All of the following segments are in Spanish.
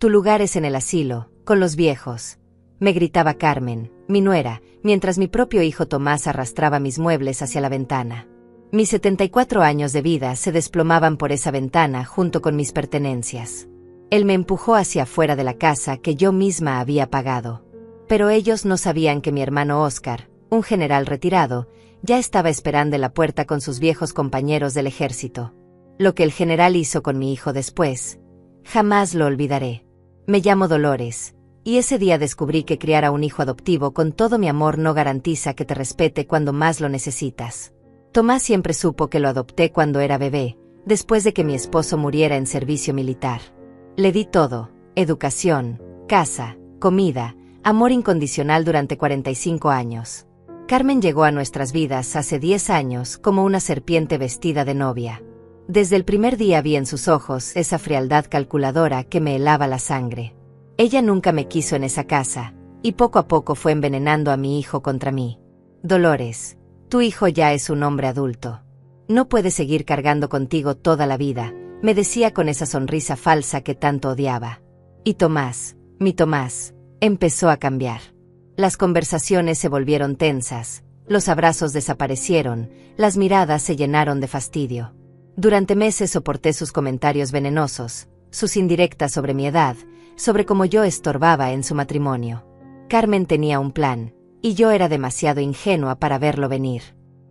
Tu lugar es en el asilo, con los viejos, me gritaba Carmen, mi nuera, mientras mi propio hijo Tomás arrastraba mis muebles hacia la ventana. Mis 74 años de vida se desplomaban por esa ventana junto con mis pertenencias. Él me empujó hacia afuera de la casa que yo misma había pagado. Pero ellos no sabían que mi hermano Óscar, un general retirado, ya estaba esperando en la puerta con sus viejos compañeros del ejército. Lo que el general hizo con mi hijo después, jamás lo olvidaré. Me llamo Dolores, y ese día descubrí que criar a un hijo adoptivo con todo mi amor no garantiza que te respete cuando más lo necesitas. Tomás siempre supo que lo adopté cuando era bebé, después de que mi esposo muriera en servicio militar. Le di todo, educación, casa, comida, amor incondicional durante 45 años. Carmen llegó a nuestras vidas hace 10 años como una serpiente vestida de novia. Desde el primer día vi en sus ojos esa frialdad calculadora que me helaba la sangre. Ella nunca me quiso en esa casa, y poco a poco fue envenenando a mi hijo contra mí. Dolores, tu hijo ya es un hombre adulto. No puede seguir cargando contigo toda la vida, me decía con esa sonrisa falsa que tanto odiaba. Y Tomás, mi Tomás, empezó a cambiar. Las conversaciones se volvieron tensas, los abrazos desaparecieron, las miradas se llenaron de fastidio. Durante meses soporté sus comentarios venenosos, sus indirectas sobre mi edad, sobre cómo yo estorbaba en su matrimonio. Carmen tenía un plan, y yo era demasiado ingenua para verlo venir.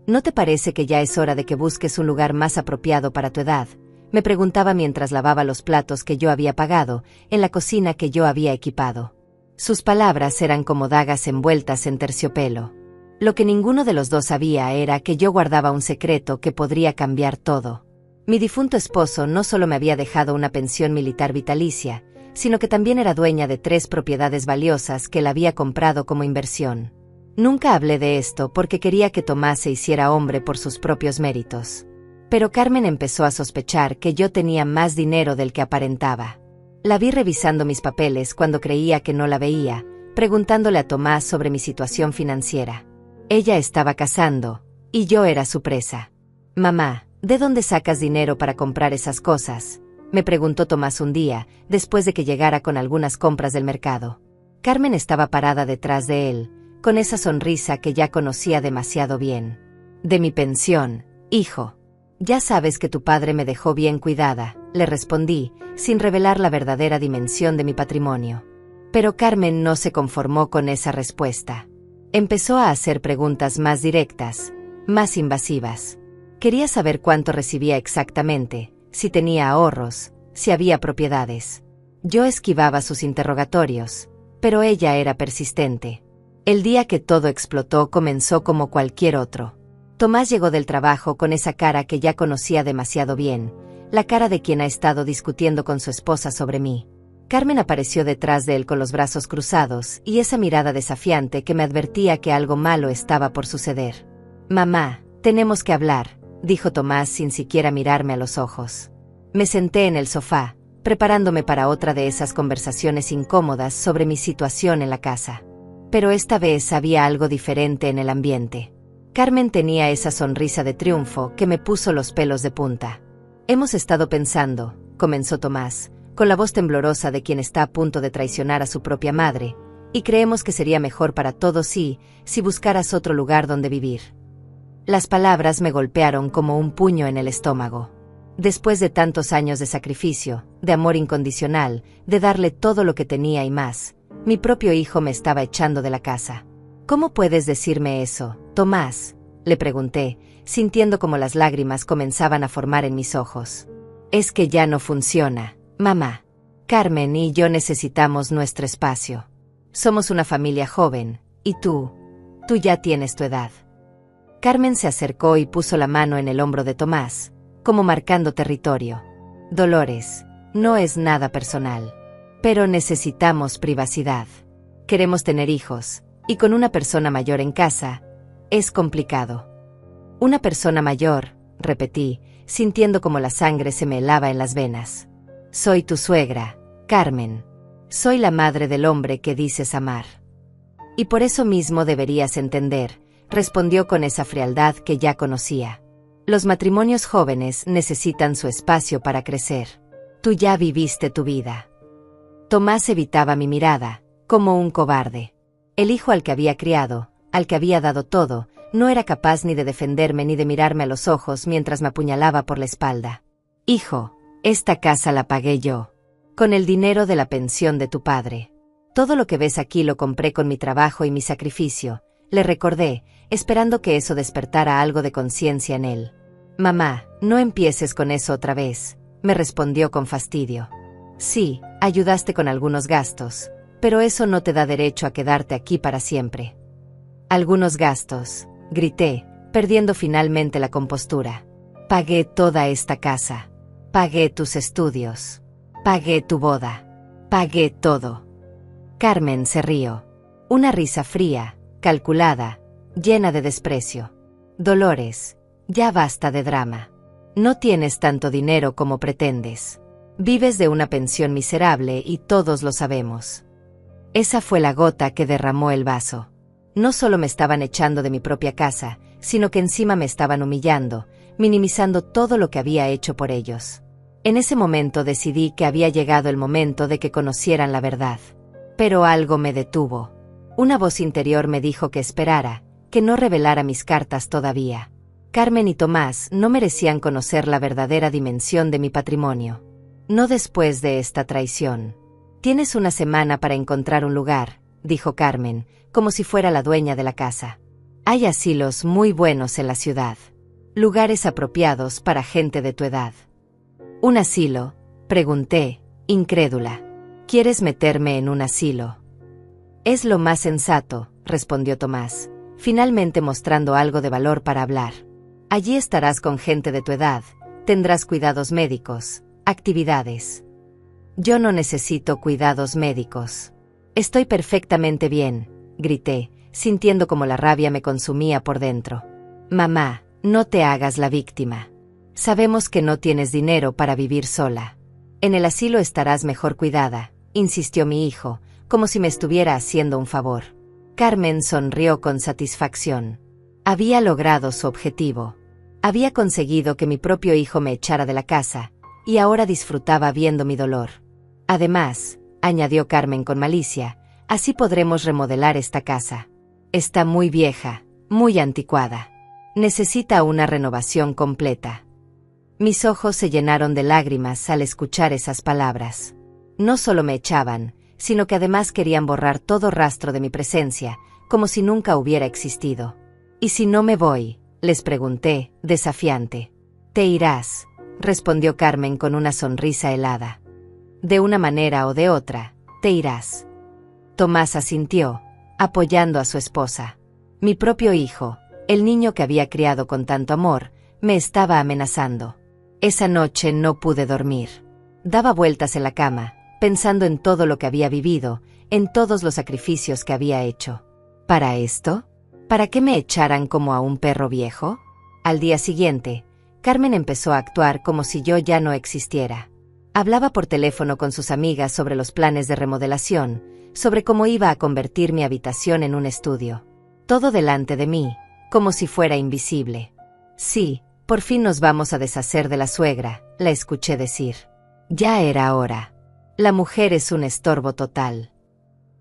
¿No te parece que ya es hora de que busques un lugar más apropiado para tu edad?, me preguntaba mientras lavaba los platos que yo había pagado, en la cocina que yo había equipado. Sus palabras eran como dagas envueltas en terciopelo. Lo que ninguno de los dos sabía era que yo guardaba un secreto que podría cambiar todo. Mi difunto esposo no solo me había dejado una pensión militar vitalicia, sino que también era dueña de 3 propiedades valiosas que él había comprado como inversión. Nunca hablé de esto porque quería que Tomás se hiciera hombre por sus propios méritos. Pero Carmen empezó a sospechar que yo tenía más dinero del que aparentaba. La vi revisando mis papeles cuando creía que no la veía, preguntándole a Tomás sobre mi situación financiera. Ella estaba casando, y yo era su presa. «Mamá, ¿de dónde sacas dinero para comprar esas cosas?», me preguntó Tomás un día, después de que llegara con algunas compras del mercado. Carmen estaba parada detrás de él, con esa sonrisa que ya conocía demasiado bien. «De mi pensión, hijo. Ya sabes que tu padre me dejó bien cuidada», le respondí, sin revelar la verdadera dimensión de mi patrimonio. Pero Carmen no se conformó con esa respuesta. Empezó a hacer preguntas más directas, más invasivas. Quería saber cuánto recibía exactamente, si tenía ahorros, si había propiedades. Yo esquivaba sus interrogatorios, pero ella era persistente. El día que todo explotó comenzó como cualquier otro. Tomás llegó del trabajo con esa cara que ya conocía demasiado bien, la cara de quien ha estado discutiendo con su esposa sobre mí. Carmen apareció detrás de él con los brazos cruzados y esa mirada desafiante que me advertía que algo malo estaba por suceder. «Mamá, tenemos que hablar», dijo Tomás sin siquiera mirarme a los ojos. Me senté en el sofá, preparándome para otra de esas conversaciones incómodas sobre mi situación en la casa. Pero esta vez había algo diferente en el ambiente. Carmen tenía esa sonrisa de triunfo que me puso los pelos de punta. «Hemos estado pensando», comenzó Tomás, con la voz temblorosa de quien está a punto de traicionar a su propia madre, «y creemos que sería mejor para todos si buscaras otro lugar donde vivir». Las palabras me golpearon como un puño en el estómago. Después de tantos años de sacrificio, de amor incondicional, de darle todo lo que tenía y más, mi propio hijo me estaba echando de la casa. «¿Cómo puedes decirme eso, Tomás?», le pregunté, sintiendo como las lágrimas comenzaban a formar en mis ojos. «Es que ya no funciona, mamá. Carmen y yo necesitamos nuestro espacio. Somos una familia joven, y tú ya tienes tu edad». Carmen se acercó y puso la mano en el hombro de Tomás, como marcando territorio. «Dolores, no es nada personal. Pero necesitamos privacidad. Queremos tener hijos, y con una persona mayor en casa, es complicado». «Una persona mayor», repetí, sintiendo como la sangre se me helaba en las venas. «Soy tu suegra, Carmen. Soy la madre del hombre que dices amar. Y por eso mismo deberías entender», respondió con esa frialdad que ya conocía. «Los matrimonios jóvenes necesitan su espacio para crecer. Tú ya viviste tu vida. Tomás evitaba mi mirada, como un cobarde. El hijo al que había criado, al que había dado todo, no era capaz ni de defenderme ni de mirarme a los ojos mientras me apuñalaba por la espalda. Hijo, esta casa la pagué yo. Con el dinero de la pensión de tu padre. Todo lo que ves aquí lo compré con mi trabajo y mi sacrificio, le recordé, esperando que eso despertara algo de conciencia en él. Mamá, no empieces con eso otra vez, me respondió con fastidio. Sí, ayudaste con algunos gastos, pero eso no te da derecho a quedarte aquí para siempre. Algunos gastos, grité, perdiendo finalmente la compostura. Pagué toda esta casa. Pagué tus estudios. Pagué tu boda. Pagué todo. Carmen se rió. Una risa fría, calculada, llena de desprecio. Dolores, ya basta de drama. No tienes tanto dinero como pretendes. Vives de una pensión miserable y todos lo sabemos. Esa fue la gota que derramó el vaso. No solo me estaban echando de mi propia casa, sino que encima me estaban humillando, minimizando todo lo que había hecho por ellos. En ese momento decidí que había llegado el momento de que conocieran la verdad. Pero algo me detuvo. Una voz interior me dijo que esperara, que no revelara mis cartas todavía. Carmen y Tomás no merecían conocer la verdadera dimensión de mi patrimonio. No después de esta traición. Tienes una semana para encontrar un lugar, dijo Carmen, como si fuera la dueña de la casa. Hay asilos muy buenos en la ciudad. Lugares apropiados para gente de tu edad. ¿Un asilo?, pregunté, incrédula. ¿Quieres meterme en un asilo? Es lo más sensato, respondió Tomás, finalmente mostrando algo de valor para hablar. Allí estarás con gente de tu edad, tendrás cuidados médicos, actividades. Yo no necesito cuidados médicos. Estoy perfectamente bien, grité, sintiendo como la rabia me consumía por dentro. Mamá, no te hagas la víctima. Sabemos que no tienes dinero para vivir sola. En el asilo estarás mejor cuidada, insistió mi hijo, como si me estuviera haciendo un favor. Carmen sonrió con satisfacción. Había logrado su objetivo. Había conseguido que mi propio hijo me echara de la casa, y ahora disfrutaba viendo mi dolor. Además, añadió Carmen con malicia, así podremos remodelar esta casa. Está muy vieja, muy anticuada. Necesita una renovación completa. Mis ojos se llenaron de lágrimas al escuchar esas palabras. No solo me echaban, sino que además querían borrar todo rastro de mi presencia, como si nunca hubiera existido. ¿Y si no me voy?, les pregunté, desafiante. Te irás, respondió Carmen con una sonrisa helada. De una manera o de otra, te irás. Tomás asintió, apoyando a su esposa. Mi propio hijo, el niño que había criado con tanto amor, me estaba amenazando. Esa noche no pude dormir. Daba vueltas en la cama, pensando en todo lo que había vivido, en todos los sacrificios que había hecho. ¿Para esto? ¿Para que me echaran como a un perro viejo? Al día siguiente, Carmen empezó a actuar como si yo ya no existiera. Hablaba por teléfono con sus amigas sobre los planes de remodelación, sobre cómo iba a convertir mi habitación en un estudio. Todo delante de mí, como si fuera invisible. Sí, por fin nos vamos a deshacer de la suegra, la escuché decir. Ya era hora. La mujer es un estorbo total.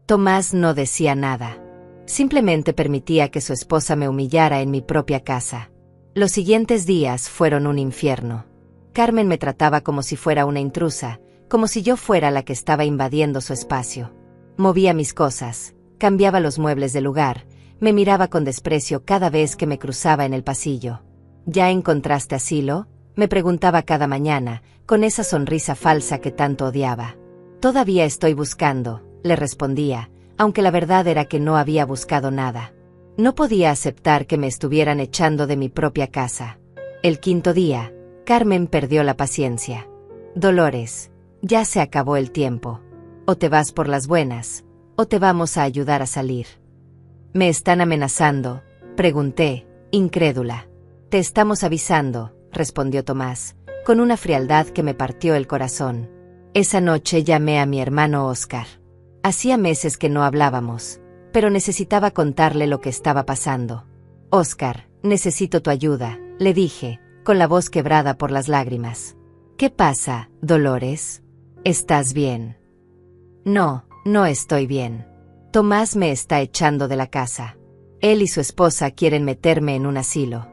Tomás no decía nada. Simplemente permitía que su esposa me humillara en mi propia casa. Los siguientes días fueron un infierno. Carmen me trataba como si fuera una intrusa, como si yo fuera la que estaba invadiendo su espacio. Movía mis cosas, cambiaba los muebles de lugar, me miraba con desprecio cada vez que me cruzaba en el pasillo. ¿Ya encontraste asilo?, me preguntaba cada mañana, con esa sonrisa falsa que tanto odiaba. Todavía estoy buscando, le respondía, aunque la verdad era que no había buscado nada. No podía aceptar que me estuvieran echando de mi propia casa. El quinto día, Carmen perdió la paciencia. Dolores, ya se acabó el tiempo. O te vas por las buenas, o te vamos a ayudar a salir. ¿Me están amenazando?, pregunté, incrédula. Te estamos avisando, respondió Tomás, con una frialdad que me partió el corazón. Esa noche llamé a mi hermano Oscar. Hacía meses que no hablábamos, pero necesitaba contarle lo que estaba pasando. Oscar, necesito tu ayuda, le dije, con la voz quebrada por las lágrimas. ¿Qué pasa, Dolores? ¿Estás bien? No, no estoy bien. Tomás me está echando de la casa. Él y su esposa quieren meterme en un asilo.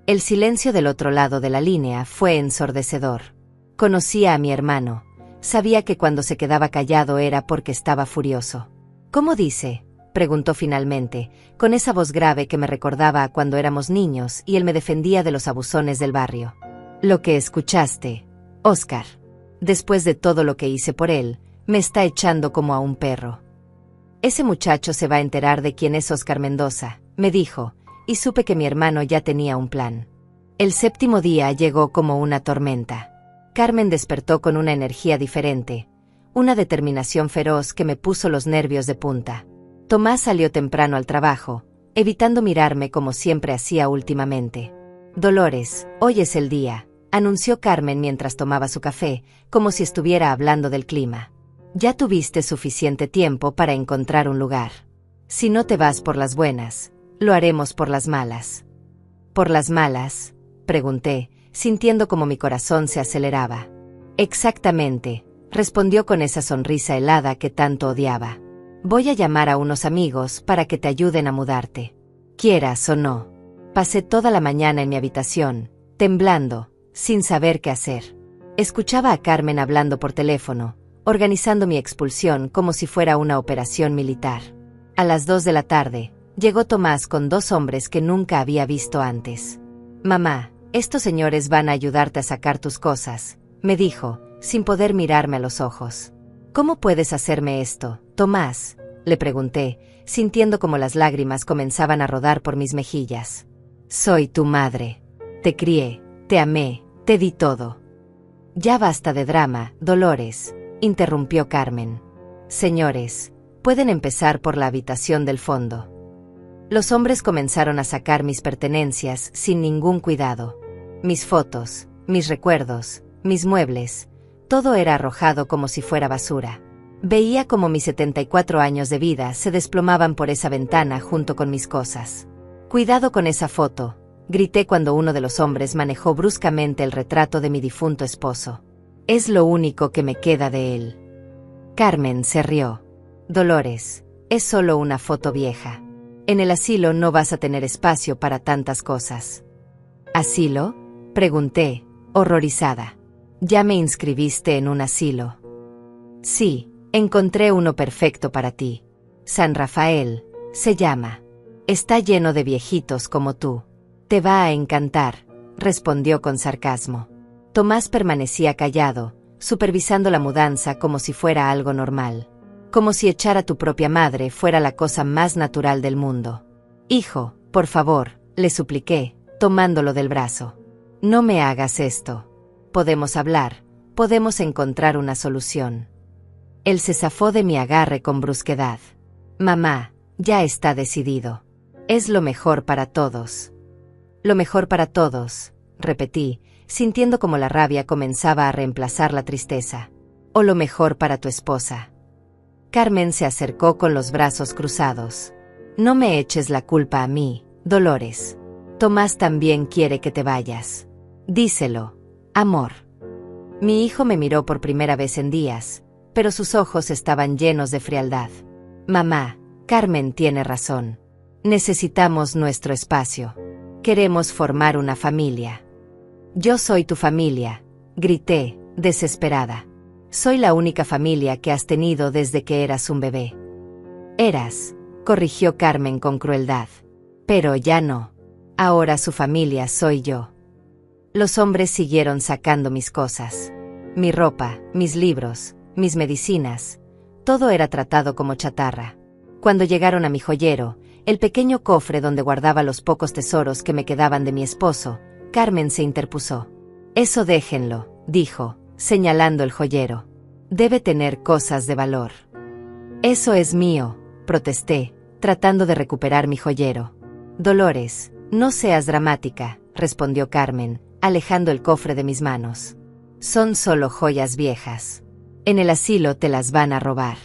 El silencio del otro lado de la línea fue ensordecedor. Conocía a mi hermano. Sabía que cuando se quedaba callado era porque estaba furioso. ¿Cómo dice?, preguntó finalmente, con esa voz grave que me recordaba a cuando éramos niños y él me defendía de los abusones del barrio. Lo que escuchaste, Oscar. Después de todo lo que hice por él, me está echando como a un perro. Ese muchacho se va a enterar de quién es Oscar Mendoza, me dijo, y supe que mi hermano ya tenía un plan. El séptimo día llegó como una tormenta. Carmen despertó con una energía diferente, una determinación feroz que me puso los nervios de punta. Tomás salió temprano al trabajo, evitando mirarme como siempre hacía últimamente. Dolores, hoy es el día, anunció Carmen mientras tomaba su café, como si estuviera hablando del clima. Ya tuviste suficiente tiempo para encontrar un lugar. Si no te vas por las buenas, lo haremos por las malas. ¿Por las malas?, pregunté, sintiendo como mi corazón se aceleraba. Exactamente, respondió con esa sonrisa helada que tanto odiaba. Voy a llamar a unos amigos para que te ayuden a mudarte. Quieras o no. Pasé toda la mañana en mi habitación, temblando, sin saber qué hacer. Escuchaba a Carmen hablando por teléfono, organizando mi expulsión como si fuera una operación militar. A las 2 de la tarde, llegó Tomás con 2 hombres que nunca había visto antes. Mamá, estos señores van a ayudarte a sacar tus cosas, me dijo, sin poder mirarme a los ojos. ¿Cómo puedes hacerme esto, Tomás?, le pregunté, sintiendo como las lágrimas comenzaban a rodar por mis mejillas. Soy tu madre. Te crié, te amé, te di todo. Ya basta de drama, Dolores, interrumpió Carmen. Señores, pueden empezar por la habitación del fondo. Los hombres comenzaron a sacar mis pertenencias sin ningún cuidado. Mis fotos, mis recuerdos, mis muebles, todo era arrojado como si fuera basura. Veía como mis 74 años de vida se desplomaban por esa ventana junto con mis cosas. Cuidado con esa foto, grité cuando uno de los hombres manejó bruscamente el retrato de mi difunto esposo. Es lo único que me queda de él. Carmen se rió. Dolores, es solo una foto vieja. En el asilo no vas a tener espacio para tantas cosas. ¿Asilo?, pregunté, horrorizada. ¿Ya me inscribiste en un asilo? Sí, encontré uno perfecto para ti. San Rafael, se llama. Está lleno de viejitos como tú. Te va a encantar, respondió con sarcasmo. Tomás permanecía callado, supervisando la mudanza como si fuera algo normal. Como si echar a tu propia madre fuera la cosa más natural del mundo. Hijo, por favor, le supliqué, tomándolo del brazo. No me hagas esto. Podemos hablar, podemos encontrar una solución. Él se zafó de mi agarre con brusquedad. Mamá, ya está decidido. Es lo mejor para todos. Lo mejor para todos, repetí, sintiendo como la rabia comenzaba a reemplazar la tristeza. O lo mejor para tu esposa. Carmen se acercó con los brazos cruzados. No me eches la culpa a mí, Dolores. Tomás también quiere que te vayas. Díselo, amor. Mi hijo me miró por primera vez en días, pero sus ojos estaban llenos de frialdad. Mamá, Carmen tiene razón. Necesitamos nuestro espacio. Queremos formar una familia. Yo soy tu familia, grité, desesperada. Soy la única familia que has tenido desde que eras un bebé. Eras, corrigió Carmen con crueldad. Pero ya no. Ahora su familia soy yo. Los hombres siguieron sacando mis cosas. Mi ropa, mis libros, mis medicinas. Todo era tratado como chatarra. Cuando llegaron a mi joyero, el pequeño cofre donde guardaba los pocos tesoros que me quedaban de mi esposo, Carmen se interpuso. Eso déjenlo, dijo, señalando el joyero. Debe tener cosas de valor. Eso es mío, protesté, tratando de recuperar mi joyero. Dolores, no seas dramática, respondió Carmen, alejando el cofre de mis manos. Son solo joyas viejas. En el asilo te las van a robar.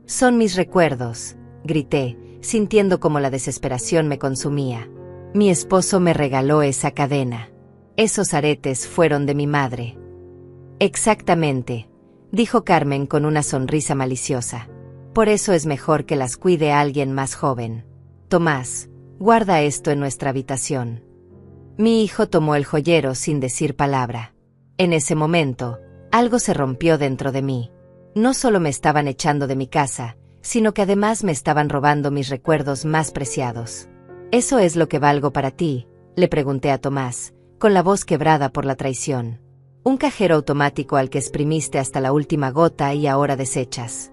Son mis recuerdos, grité, sintiendo como la desesperación me consumía. Mi esposo me regaló esa cadena. Esos aretes fueron de mi madre. Exactamente. dijo Carmen con una sonrisa maliciosa. Por eso es mejor que las cuide alguien más joven. Tomás, guarda esto en nuestra habitación. Mi hijo tomó el joyero sin decir palabra. En ese momento, algo se rompió dentro de mí. No solo me estaban echando de mi casa, sino que además me estaban robando mis recuerdos más preciados. ¿Eso es lo que valgo para ti?, le pregunté a Tomás, con la voz quebrada por la traición. Un cajero automático al que exprimiste hasta la última gota y ahora desechas.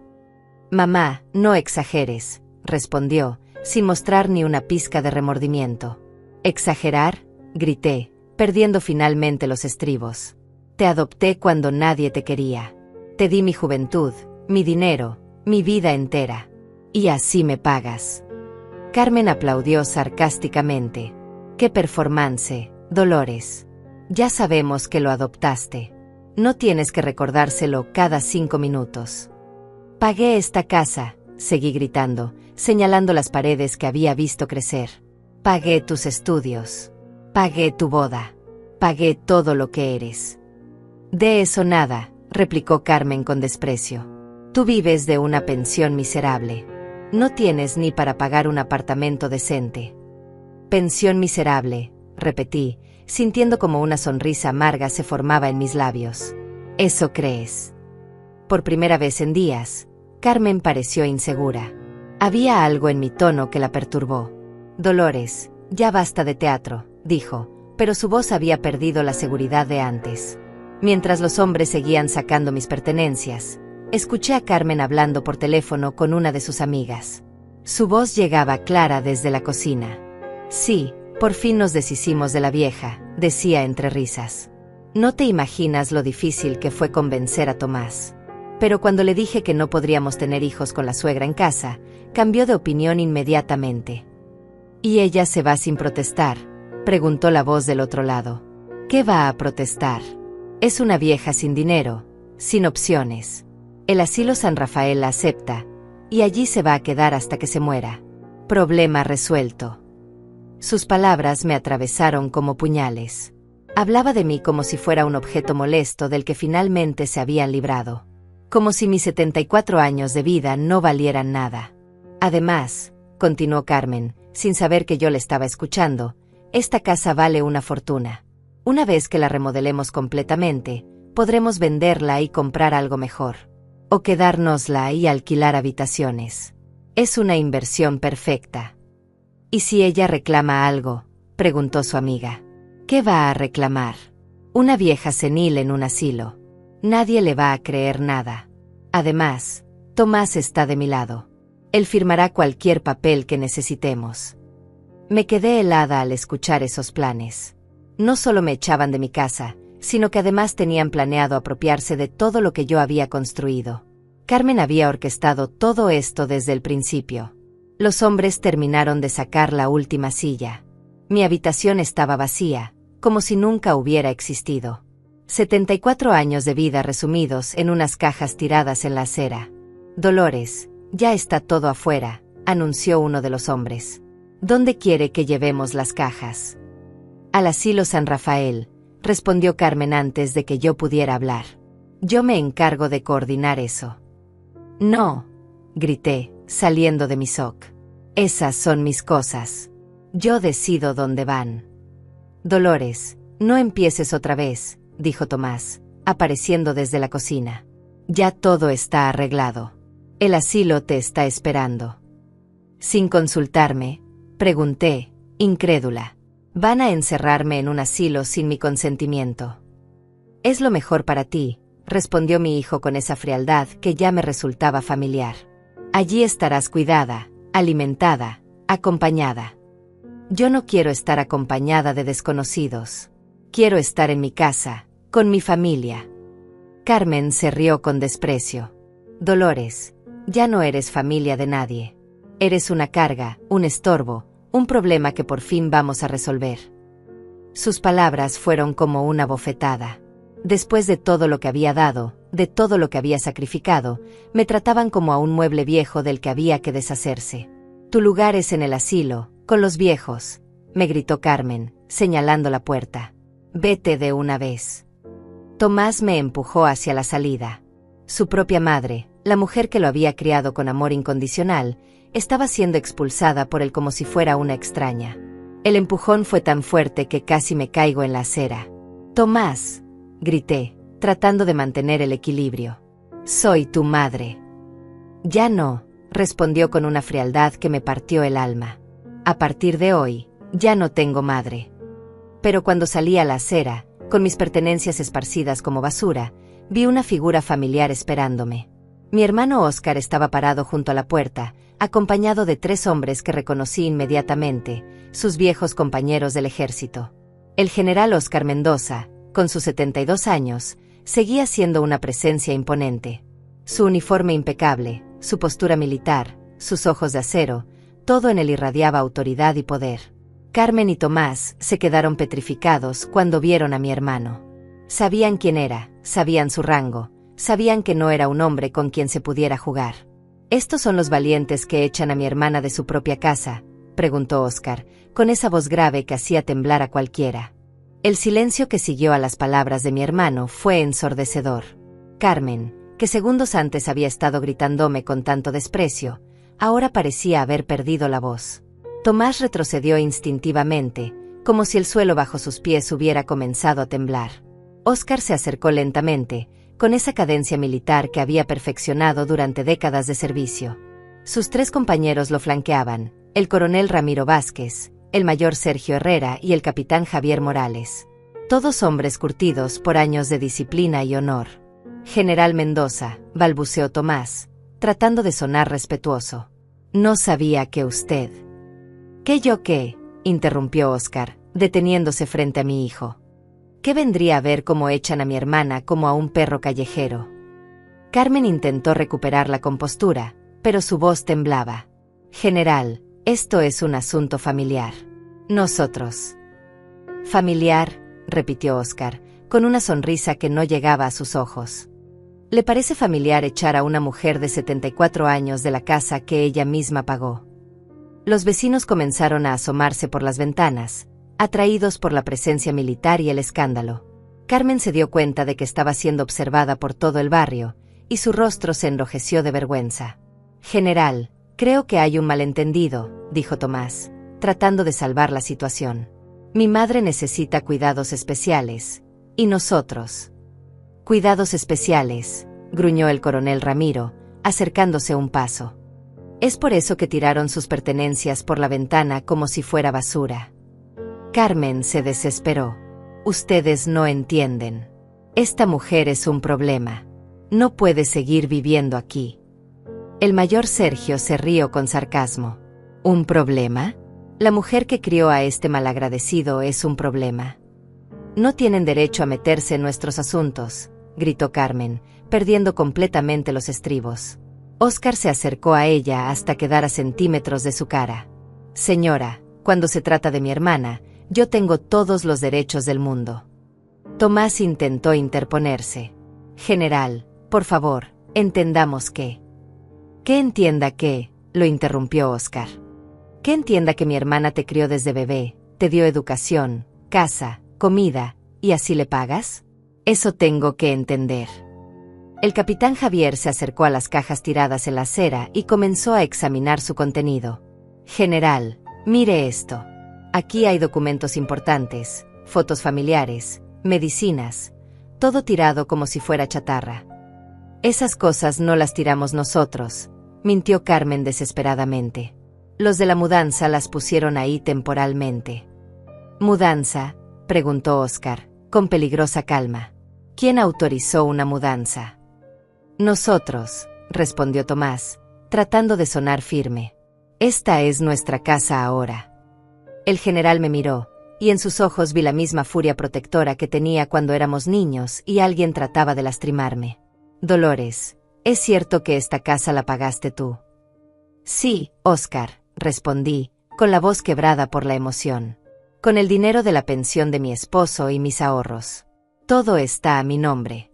Mamá, no exageres, respondió, sin mostrar ni una pizca de remordimiento. ¿Exagerar?, grité, perdiendo finalmente los estribos. Te adopté cuando nadie te quería. Te di mi juventud, mi dinero, mi vida entera. Y así me pagas. Carmen aplaudió sarcásticamente. ¡Qué performance, Dolores! Ya sabemos que lo adoptaste. No tienes que recordárselo cada 5 minutos. Pagué esta casa, seguí gritando, señalando las paredes que había visto crecer. Pagué tus estudios. Pagué tu boda. Pagué todo lo que eres. De eso nada, replicó Carmen con desprecio. Tú vives de una pensión miserable. No tienes ni para pagar un apartamento decente. Pensión miserable, repetí, sintiendo como una sonrisa amarga se formaba en mis labios. ¿Eso crees? Por primera vez en días, Carmen pareció insegura. Había algo en mi tono que la perturbó. Dolores, ya basta de teatro, dijo, pero su voz había perdido la seguridad de antes. Mientras los hombres seguían sacando mis pertenencias, escuché a Carmen hablando por teléfono con una de sus amigas. Su voz llegaba clara desde la cocina. Sí, por fin nos deshicimos de la vieja, decía entre risas. No te imaginas lo difícil que fue convencer a Tomás. Pero cuando le dije que no podríamos tener hijos con la suegra en casa, cambió de opinión inmediatamente. ¿Y ella se va sin protestar?, preguntó la voz del otro lado. ¿Qué va a protestar? Es una vieja sin dinero, sin opciones. El asilo San Rafael la acepta, y allí se va a quedar hasta que se muera. Problema resuelto. Sus palabras me atravesaron como puñales. Hablaba de mí como si fuera un objeto molesto del que finalmente se habían librado. Como si mis 74 años de vida no valieran nada. Además, continuó Carmen, sin saber que yo le estaba escuchando, esta casa vale una fortuna. Una vez que la remodelemos completamente, podremos venderla y comprar algo mejor. O quedárnosla y alquilar habitaciones. Es una inversión perfecta. ¿Y si ella reclama algo?, preguntó su amiga. ¿Qué va a reclamar? Una vieja senil en un asilo. Nadie le va a creer nada. Además, Tomás está de mi lado. Él firmará cualquier papel que necesitemos. Me quedé helada al escuchar esos planes. No solo me echaban de mi casa, sino que además tenían planeado apropiarse de todo lo que yo había construido. Carmen había orquestado todo esto desde el principio. Los hombres terminaron de sacar la última silla. Mi habitación estaba vacía, como si nunca hubiera existido. 74 años de vida resumidos en unas cajas tiradas en la acera. Dolores, ya está todo afuera, anunció uno de los hombres. ¿Dónde quiere que llevemos las cajas? Al asilo San Rafael, respondió Carmen antes de que yo pudiera hablar. Yo me encargo de coordinar eso. No, grité, saliendo de mi shock. Esas son mis cosas. Yo decido dónde van. Dolores, no empieces otra vez, dijo Tomás, apareciendo desde la cocina. Ya todo está arreglado. El asilo te está esperando. Sin consultarme, pregunté, incrédula. Van a encerrarme en un asilo sin mi consentimiento. Es lo mejor para ti, respondió mi hijo con esa frialdad que ya me resultaba familiar. Allí estarás cuidada, alimentada, acompañada. Yo no quiero estar acompañada de desconocidos. Quiero estar en mi casa, con mi familia. Carmen se rió con desprecio. Dolores, ya no eres familia de nadie. Eres una carga, un estorbo, un problema que por fin vamos a resolver. Sus palabras fueron como una bofetada. Después de todo lo que había dado, de todo lo que había sacrificado, me trataban como a un mueble viejo del que había que deshacerse. Tu lugar es en el asilo, con los viejos, me gritó Carmen, señalando la puerta. Vete de una vez. Tomás me empujó hacia la salida. Su propia madre, la mujer que lo había criado con amor incondicional, estaba siendo expulsada por él como si fuera una extraña. El empujón fue tan fuerte que casi me caigo en la acera. «Tomás», grité, tratando de mantener el equilibrio. «Soy tu madre». «Ya no», respondió con una frialdad que me partió el alma. «A partir de hoy, ya no tengo madre». Pero cuando salí a la acera, con mis pertenencias esparcidas como basura, vi una figura familiar esperándome. Mi hermano Óscar estaba parado junto a la puerta, acompañado de 3 hombres que reconocí inmediatamente, sus viejos compañeros del ejército. El general Óscar Mendoza, con sus 72 años, seguía siendo una presencia imponente. Su uniforme impecable, su postura militar, sus ojos de acero, todo en él irradiaba autoridad y poder. Carmen y Tomás se quedaron petrificados cuando vieron a mi hermano. Sabían quién era, sabían su rango, sabían que no era un hombre con quien se pudiera jugar. «¿Estos son los valientes que echan a mi hermana de su propia casa?», preguntó Óscar, con esa voz grave que hacía temblar a cualquiera. El silencio que siguió a las palabras de mi hermano fue ensordecedor. Carmen, que segundos antes había estado gritándome con tanto desprecio, ahora parecía haber perdido la voz. Tomás retrocedió instintivamente, como si el suelo bajo sus pies hubiera comenzado a temblar. Óscar se acercó lentamente, con esa cadencia militar que había perfeccionado durante décadas de servicio. Sus 3 compañeros lo flanqueaban, el coronel Ramiro Vázquez, el mayor Sergio Herrera y el capitán Javier Morales. Todos hombres curtidos por años de disciplina y honor. «General Mendoza», balbuceó Tomás, tratando de sonar respetuoso. «No sabía que usted». «¿Qué yo qué?», interrumpió Óscar, deteniéndose frente a mi hijo. «¿Qué vendría a ver cómo echan a mi hermana como a un perro callejero?». Carmen intentó recuperar la compostura, pero su voz temblaba. «General, esto es un asunto familiar. Nosotros». «Familiar», repitió Óscar, con una sonrisa que no llegaba a sus ojos. «¿Le parece familiar echar a una mujer de 74 años de la casa que ella misma pagó?». Los vecinos comenzaron a asomarse por las ventanas, atraídos por la presencia militar y el escándalo. Carmen se dio cuenta de que estaba siendo observada por todo el barrio, y su rostro se enrojeció de vergüenza. «General, creo que hay un malentendido», dijo Tomás, tratando de salvar la situación. «Mi madre necesita cuidados especiales. ¿Y nosotros?». «Cuidados especiales», gruñó el coronel Ramiro, acercándose un paso. «Es por eso que tiraron sus pertenencias por la ventana como si fuera basura». Carmen se desesperó. «Ustedes no entienden. Esta mujer es un problema. No puede seguir viviendo aquí». El mayor Sergio se rió con sarcasmo. «¿Un problema? La mujer que crió a este malagradecido es un problema». «No tienen derecho a meterse en nuestros asuntos», gritó Carmen, perdiendo completamente los estribos. Óscar se acercó a ella hasta quedar a centímetros de su cara. «Señora, cuando se trata de mi hermana, yo tengo todos los derechos del mundo». Tomás intentó interponerse. «General, por favor, entendamos que». «¿Qué entienda qué?», lo interrumpió Óscar. «¿Qué entienda que mi hermana te crió desde bebé, te dio educación, casa, comida, y así le pagas? Eso tengo que entender». El capitán Javier se acercó a las cajas tiradas en la acera y comenzó a examinar su contenido. «General, mire esto. Aquí hay documentos importantes, fotos familiares, medicinas, todo tirado como si fuera chatarra». «Esas cosas no las tiramos nosotros», mintió Carmen desesperadamente. «Los de la mudanza las pusieron ahí temporalmente». «¿Mudanza?», preguntó Óscar, con peligrosa calma. «¿Quién autorizó una mudanza?». «Nosotros», respondió Tomás, tratando de sonar firme. «Esta es nuestra casa ahora». El general me miró, y en sus ojos vi la misma furia protectora que tenía cuando éramos niños y alguien trataba de lastimarme. «Dolores, ¿es cierto que esta casa la pagaste tú?». «Sí, Óscar», respondí, con la voz quebrada por la emoción. «Con el dinero de la pensión de mi esposo y mis ahorros. Todo está a mi nombre».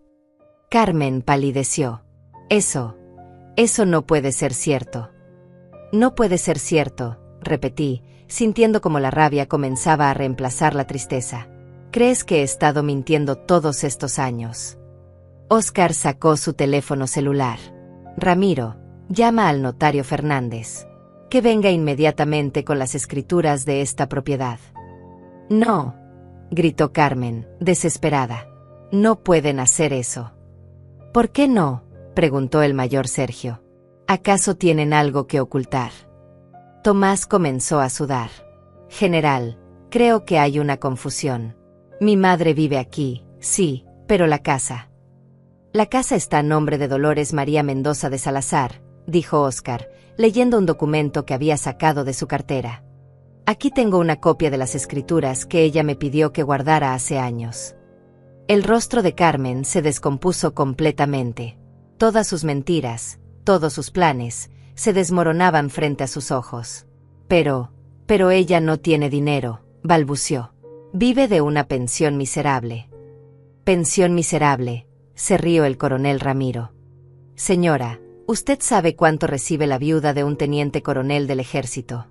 Carmen palideció. Eso no puede ser cierto». «No puede ser cierto», repetí, sintiendo como la rabia comenzaba a reemplazar la tristeza. «¿Crees que he estado mintiendo todos estos años?». Óscar sacó su teléfono celular. Ramiro, llama al notario Fernández. Que venga inmediatamente con las escrituras de esta propiedad. No, gritó Carmen, desesperada. No pueden hacer eso. ¿Por qué no?, preguntó el mayor Sergio. ¿Acaso tienen algo que ocultar? Tomás comenzó a sudar. General, creo que hay una confusión. Mi madre vive aquí, sí, pero la casa. La casa está a nombre de Dolores María Mendoza de Salazar, dijo Óscar, leyendo un documento que había sacado de su cartera. Aquí tengo una copia de las escrituras que ella me pidió que guardara hace años. El rostro de Carmen se descompuso completamente. Todas sus mentiras, todos sus planes, se desmoronaban frente a sus ojos. Pero ella no tiene dinero, balbució. Vive de una pensión miserable. Pensión miserable, se rió el coronel Ramiro. Señora, ¿usted sabe cuánto recibe la viuda de un teniente coronel del ejército?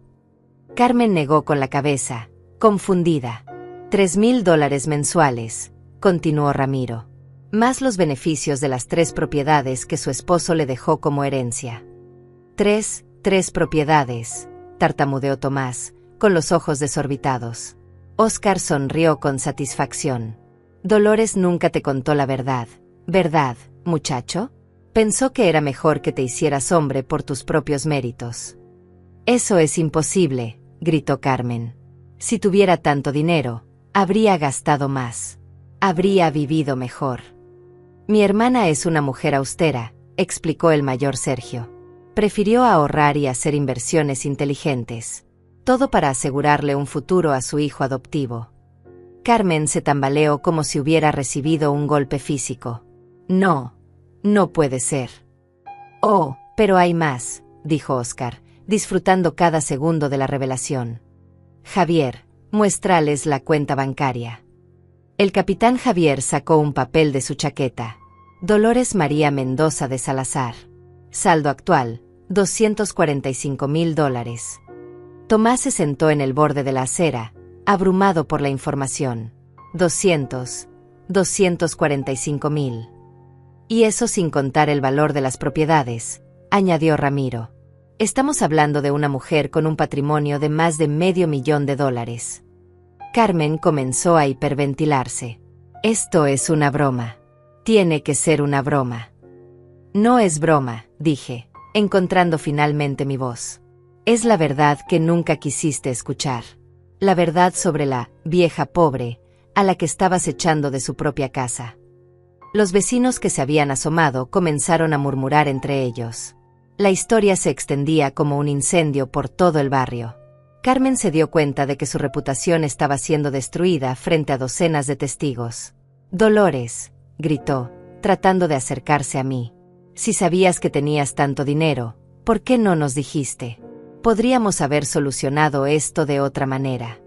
Carmen negó con la cabeza, confundida. $3,000 mensuales, continuó Ramiro. Más los beneficios de las 3 propiedades que su esposo le dejó como herencia. Tres propiedades, tartamudeó Tomás, con los ojos desorbitados. Óscar sonrió con satisfacción. Dolores nunca te contó la verdad, ¿verdad, muchacho? Pensó que era mejor que te hicieras hombre por tus propios méritos. Eso es imposible, gritó Carmen. Si tuviera tanto dinero, habría gastado más. Habría vivido mejor. Mi hermana es una mujer austera, explicó el mayor Sergio. Prefirió ahorrar y hacer inversiones inteligentes. Todo para asegurarle un futuro a su hijo adoptivo. Carmen se tambaleó como si hubiera recibido un golpe físico. No puede ser. Oh, pero hay más, dijo Óscar, disfrutando cada segundo de la revelación. Javier, muéstrales la cuenta bancaria. El capitán Javier sacó un papel de su chaqueta. Dolores María Mendoza de Salazar. Saldo actual, $245,000. Tomás se sentó en el borde de la acera, abrumado por la información. 245,000. Y eso sin contar el valor de las propiedades, añadió Ramiro. Estamos hablando de una mujer con un patrimonio de más de $500,000. Carmen comenzó a hiperventilarse. Esto es una broma. Tiene que ser una broma. No es broma, dije, encontrando finalmente mi voz. Es la verdad que nunca quisiste escuchar. La verdad sobre la vieja pobre, a la que estabas echando de su propia casa. Los vecinos que se habían asomado comenzaron a murmurar entre ellos. La historia se extendía como un incendio por todo el barrio. Carmen se dio cuenta de que su reputación estaba siendo destruida frente a docenas de testigos. Dolores, gritó, tratando de acercarse a mí. Si sabías que tenías tanto dinero, ¿por qué no nos dijiste? Podríamos haber solucionado esto de otra manera.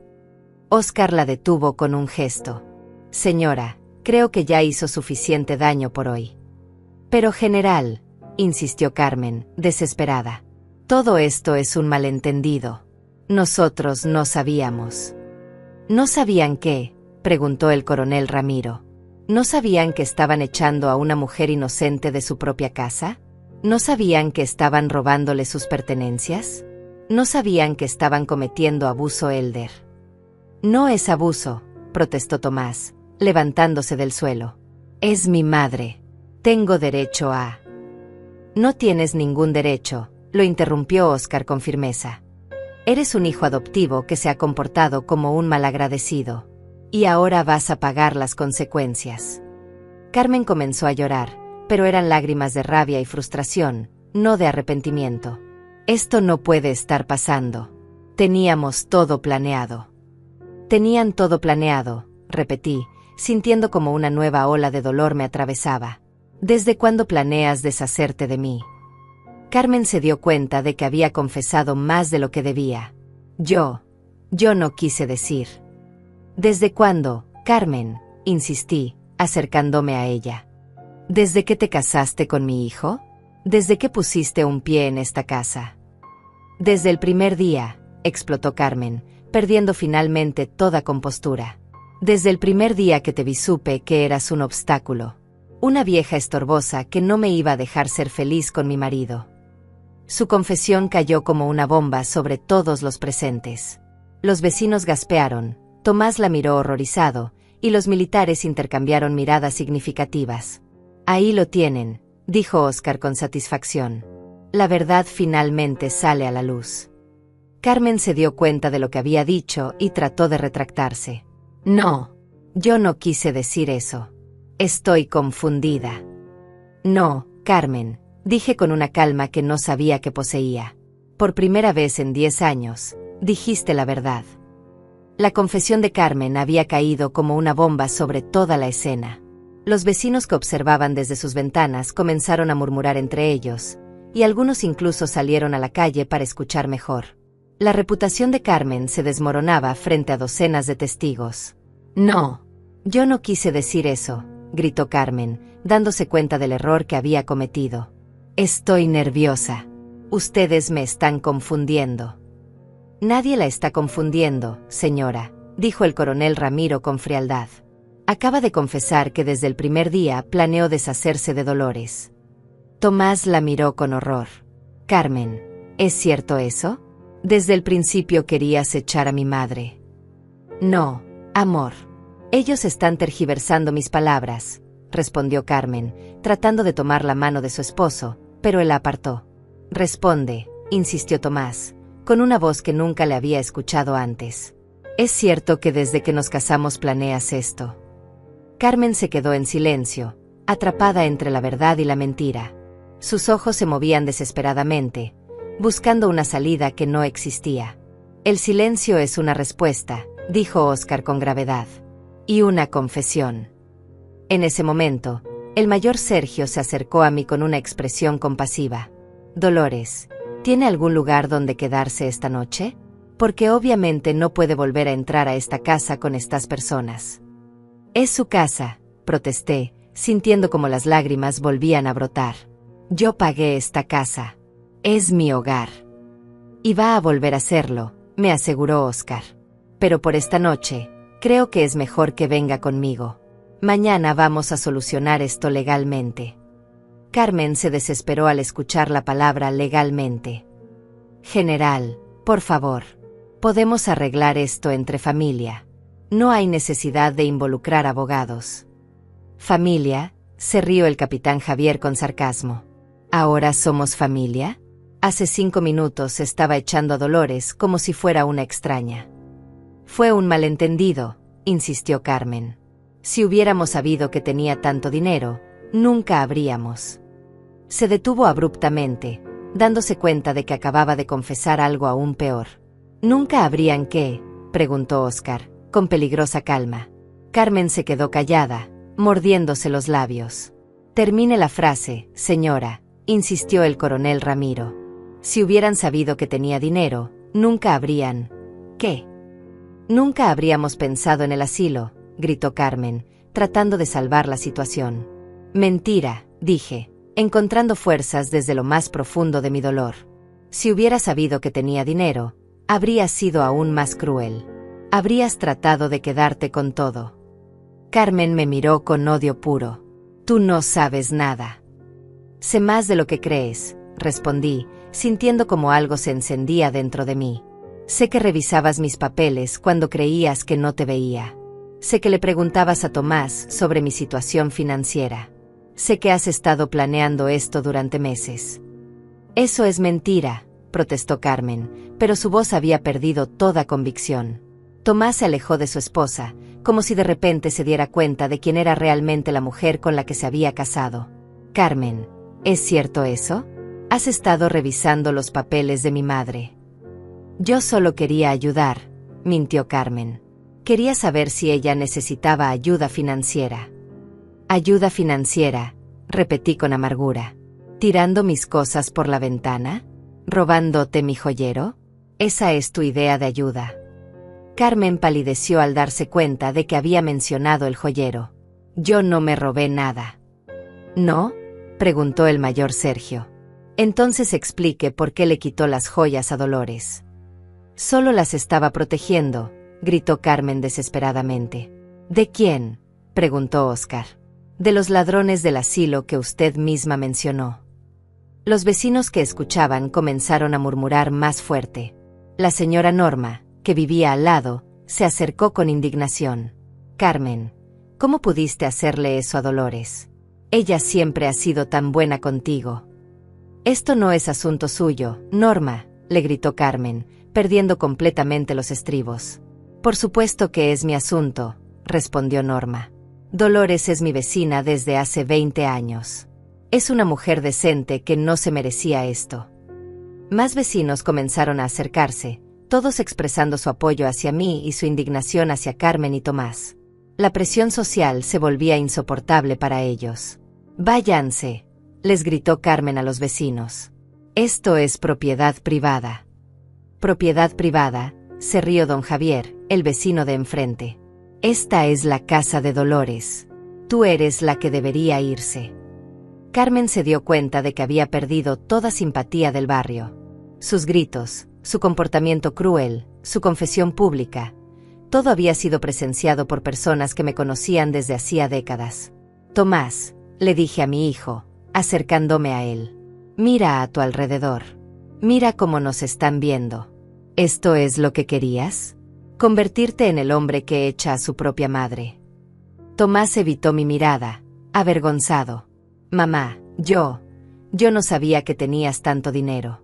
Óscar la detuvo con un gesto. Señora, creo que ya hizo suficiente daño por hoy. Pero general, insistió Carmen, desesperada. Todo esto es un malentendido. Nosotros no sabíamos. ¿No sabían qué?, preguntó el coronel Ramiro. ¿No sabían que estaban echando a una mujer inocente de su propia casa? ¿No sabían que estaban robándole sus pertenencias? ¿No sabían que estaban cometiendo abuso elder? No es abuso, protestó Tomás, levantándose del suelo. Es mi madre. Tengo derecho a... No tienes ningún derecho, lo interrumpió Óscar con firmeza. Eres un hijo adoptivo que se ha comportado como un malagradecido. Y ahora vas a pagar las consecuencias. Carmen comenzó a llorar, pero eran lágrimas de rabia y frustración, no de arrepentimiento. Esto no puede estar pasando. Teníamos todo planeado. Tenían todo planeado, repetí, sintiendo como una nueva ola de dolor me atravesaba. ¿Desde cuándo planeas deshacerte de mí? Carmen se dio cuenta de que había confesado más de lo que debía. Yo no quise decir. ¿Desde cuándo, Carmen?, insistí, acercándome a ella. ¿Desde que te casaste con mi hijo? ¿Desde que pusiste un pie en esta casa? Desde el primer día, explotó Carmen, perdiendo finalmente toda compostura. Desde el primer día que te vi supe que eras un obstáculo. Una vieja estorbosa que no me iba a dejar ser feliz con mi marido. Su confesión cayó como una bomba sobre todos los presentes. Los vecinos gaspearon, Tomás la miró horrorizado, y los militares intercambiaron miradas significativas. Ahí lo tienen, dijo Oscar con satisfacción. La verdad finalmente sale a la luz. Carmen se dio cuenta de lo que había dicho y trató de retractarse. No, yo no quise decir eso. Estoy confundida. No, Carmen, dije con una calma que no sabía que poseía. Por primera vez en 10 años, dijiste la verdad. La confesión de Carmen había caído como una bomba sobre toda la escena. Los vecinos que observaban desde sus ventanas comenzaron a murmurar entre ellos, y algunos incluso salieron a la calle para escuchar mejor. La reputación de Carmen se desmoronaba frente a docenas de testigos. No, yo no quise decir eso, gritó Carmen, dándose cuenta del error que había cometido. Estoy nerviosa. Ustedes me están confundiendo. Nadie la está confundiendo, señora, dijo el coronel Ramiro con frialdad. Acaba de confesar que desde el primer día planeó deshacerse de Dolores. Tomás la miró con horror. Carmen, ¿es cierto eso? Desde el principio querías echar a mi madre. No, amor. Ellos están tergiversando mis palabras, respondió Carmen, tratando de tomar la mano de su esposo, pero él la apartó. Responde, insistió Tomás, con una voz que nunca le había escuchado antes. ¿Es cierto que desde que nos casamos planeas esto? Carmen se quedó en silencio, atrapada entre la verdad y la mentira. Sus ojos se movían desesperadamente, buscando una salida que no existía. El silencio es una respuesta, dijo Oscar con gravedad. Y una confesión. En ese momento, el mayor Sergio se acercó a mí con una expresión compasiva. Dolores, ¿tiene algún lugar donde quedarse esta noche? Porque obviamente no puede volver a entrar a esta casa con estas personas. Es su casa, protesté, sintiendo como las lágrimas volvían a brotar. Yo pagué esta casa. Es mi hogar. Y va a volver a serlo, me aseguró Oscar. Pero por esta noche, creo que es mejor que venga conmigo. Mañana vamos a solucionar esto legalmente. Carmen se desesperó al escuchar la palabra legalmente. General, por favor, podemos arreglar esto entre familia. No hay necesidad de involucrar abogados. ¿Familia?, se rió el capitán Javier con sarcasmo. ¿Ahora somos familia? Hace 5 minutos estaba echando a Dolores como si fuera una extraña. Fue un malentendido, insistió Carmen. Si hubiéramos sabido que tenía tanto dinero, nunca habríamos. Se detuvo abruptamente, dándose cuenta de que acababa de confesar algo aún peor. ¿Nunca habrían qué?, preguntó Oscar, con peligrosa calma. Carmen se quedó callada, mordiéndose los labios. Termine la frase, señora, insistió el coronel Ramiro. Si hubieran sabido que tenía dinero, nunca habrían... ¿Qué? Nunca habríamos pensado en el asilo, gritó Carmen, tratando de salvar la situación. Mentira, dije, encontrando fuerzas desde lo más profundo de mi dolor. Si hubiera sabido que tenía dinero, habría sido aún más cruel. Habrías tratado de quedarte con todo. Carmen me miró con odio puro. Tú no sabes nada. Sé más de lo que crees, respondí, sintiendo como algo se encendía dentro de mí. Sé que revisabas mis papeles cuando creías que no te veía. Sé que le preguntabas a Tomás sobre mi situación financiera. Sé que has estado planeando esto durante meses. Eso es mentira, protestó Carmen, pero su voz había perdido toda convicción. Tomás se alejó de su esposa, como si de repente se diera cuenta de quién era realmente la mujer con la que se había casado. Carmen, ¿es cierto eso? Has estado revisando los papeles de mi madre. Yo solo quería ayudar, mintió Carmen. Quería saber si ella necesitaba ayuda financiera. Ayuda financiera, repetí con amargura. ¿Tirando mis cosas por la ventana? ¿Robándote mi joyero? Esa es tu idea de ayuda. Carmen palideció al darse cuenta de que había mencionado el joyero. Yo no me robé nada. ¿No?, preguntó el mayor Sergio. Entonces explique por qué le quitó las joyas a Dolores. Solo las estaba protegiendo, gritó Carmen desesperadamente. ¿De quién?, preguntó Oscar. De los ladrones del asilo que usted misma mencionó. Los vecinos que escuchaban comenzaron a murmurar más fuerte. La señora Norma, que vivía al lado, se acercó con indignación. Carmen, ¿cómo pudiste hacerle eso a Dolores? Ella siempre ha sido tan buena contigo. Esto no es asunto suyo, Norma, le gritó Carmen, perdiendo completamente los estribos. Por supuesto que es mi asunto, respondió Norma. Dolores es mi vecina desde hace 20 años. Es una mujer decente que no se merecía esto. Más vecinos comenzaron a acercarse, todos expresando su apoyo hacia mí y su indignación hacia Carmen y Tomás. La presión social se volvía insoportable para ellos. «Váyanse», les gritó Carmen a los vecinos. «Esto es propiedad privada». «Propiedad privada», se rió don Javier, el vecino de enfrente. «Esta es la casa de Dolores. Tú eres la que debería irse». Carmen se dio cuenta de que había perdido toda simpatía del barrio. Sus gritos, su comportamiento cruel, su confesión pública, todo había sido presenciado por personas que me conocían desde hacía décadas. «Tomás», le dije a mi hijo, acercándome a él, «mira a tu alrededor. Mira cómo nos están viendo. ¿Esto es lo que querías? Convertirte en el hombre que echa a su propia madre». Tomás evitó mi mirada, avergonzado. «Mamá, yo no sabía que tenías tanto dinero».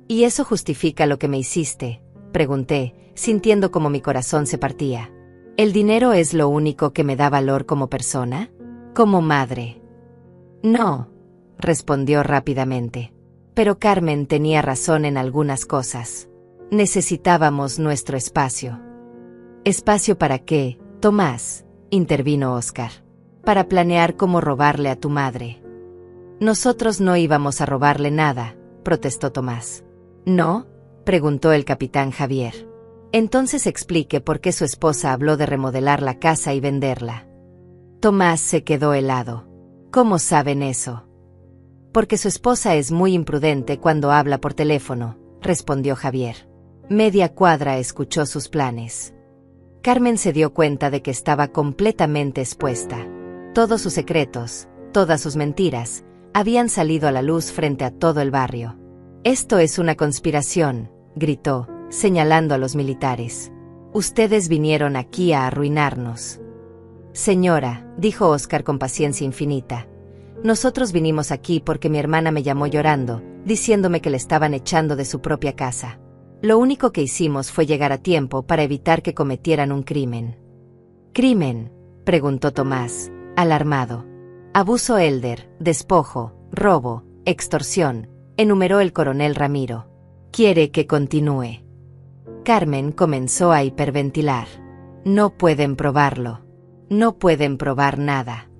«¿Y eso justifica lo que me hiciste?», pregunté, sintiendo como mi corazón se partía. «¿El dinero es lo único que me da valor como persona? Como madre?» «No», respondió rápidamente. Pero Carmen tenía razón en algunas cosas. Necesitábamos nuestro espacio. «¿Espacio para qué, Tomás?», intervino Óscar. «Para planear cómo robarle a tu madre». «Nosotros no íbamos a robarle nada», protestó Tomás. «¿No?», preguntó el capitán Javier. «Entonces explique por qué su esposa habló de remodelar la casa y venderla». Tomás se quedó helado. «¿Cómo saben eso?». «Porque su esposa es muy imprudente cuando habla por teléfono», respondió Javier. Media cuadra escuchó sus planes. Carmen se dio cuenta de que estaba completamente expuesta. Todos sus secretos, todas sus mentiras, habían salido a la luz frente a todo el barrio. «Esto es una conspiración», gritó, señalando a los militares. «Ustedes vinieron aquí a arruinarnos». «Señora», dijo Óscar con paciencia infinita, «nosotros vinimos aquí porque mi hermana me llamó llorando, diciéndome que le estaban echando de su propia casa. Lo único que hicimos fue llegar a tiempo para evitar que cometieran un crimen». «¿Crimen?», preguntó Tomás, alarmado. «Abuso elder, despojo, robo, extorsión», enumeró el coronel Ramiro. «¿Quiere que continúe?». Carmen comenzó a hiperventilar. «No pueden probarlo. No pueden probar nada».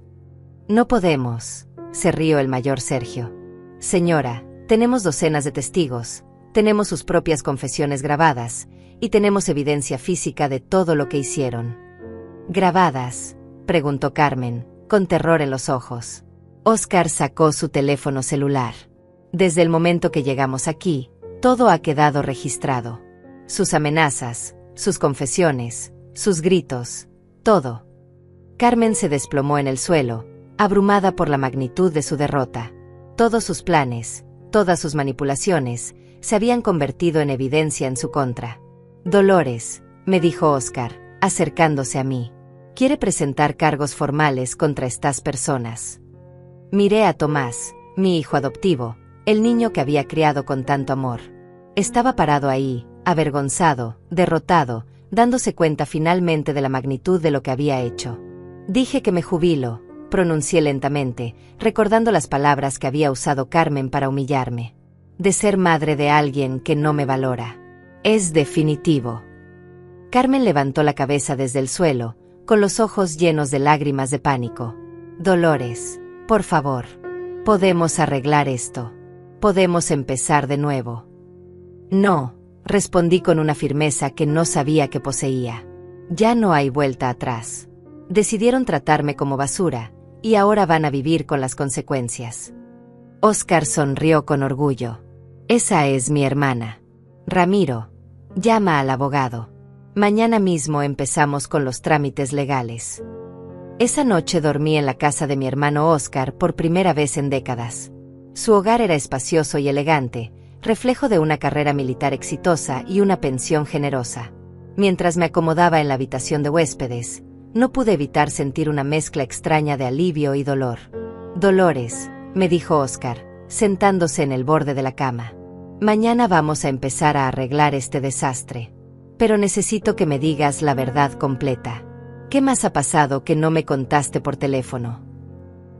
«No podemos», se rió el mayor Sergio. «Señora, tenemos docenas de testigos, tenemos sus propias confesiones grabadas, y tenemos evidencia física de todo lo que hicieron». «¿Grabadas?», preguntó Carmen, con terror en los ojos. Óscar sacó su teléfono celular. «Desde el momento que llegamos aquí, todo ha quedado registrado. Sus amenazas, sus confesiones, sus gritos, todo». Carmen se desplomó en el suelo, abrumada por la magnitud de su derrota. Todos sus planes, todas sus manipulaciones, se habían convertido en evidencia en su contra. «Dolores», me dijo Óscar, acercándose a mí, «quiere presentar cargos formales contra estas personas». Miré a Tomás, mi hijo adoptivo, el niño que había criado con tanto amor. Estaba parado ahí, avergonzado, derrotado, dándose cuenta finalmente de la magnitud de lo que había hecho. «Dije que me jubilo», pronuncié lentamente, recordando las palabras que había usado Carmen para humillarme. «De ser madre de alguien que no me valora. Es definitivo». Carmen levantó la cabeza desde el suelo, con los ojos llenos de lágrimas de pánico. «Dolores, por favor. Podemos arreglar esto. Podemos empezar de nuevo». «No», respondí con una firmeza que no sabía que poseía. «Ya no hay vuelta atrás. Decidieron tratarme como basura, y ahora van a vivir con las consecuencias». Óscar sonrió con orgullo. «Esa es mi hermana. Ramiro, llama al abogado. Mañana mismo empezamos con los trámites legales». Esa noche dormí en la casa de mi hermano Oscar por primera vez en décadas. Su hogar era espacioso y elegante, reflejo de una carrera militar exitosa y una pensión generosa. Mientras me acomodaba en la habitación de huéspedes, no pude evitar sentir una mezcla extraña de alivio y dolor. «Dolores», me dijo Oscar, sentándose en el borde de la cama. «Mañana vamos a empezar a arreglar este desastre. Pero necesito que me digas la verdad completa. ¿Qué más ha pasado que no me contaste por teléfono?»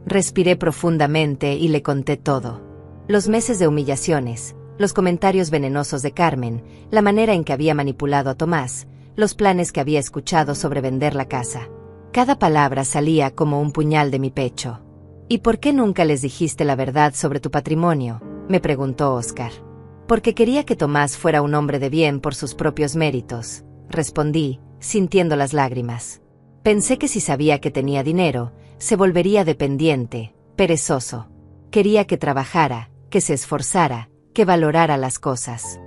Respiré profundamente y le conté todo. Los meses de humillaciones, los comentarios venenosos de Carmen, la manera en que había manipulado a Tomás, los planes que había escuchado sobre vender la casa. Cada palabra salía como un puñal de mi pecho. «¿Y por qué nunca les dijiste la verdad sobre tu patrimonio?», me preguntó Oscar. «Porque quería que Tomás fuera un hombre de bien por sus propios méritos», respondí, sintiendo las lágrimas. Pensé que si sabía que tenía dinero, se volvería dependiente, perezoso. Quería que trabajara, que se esforzara, que valorara las cosas.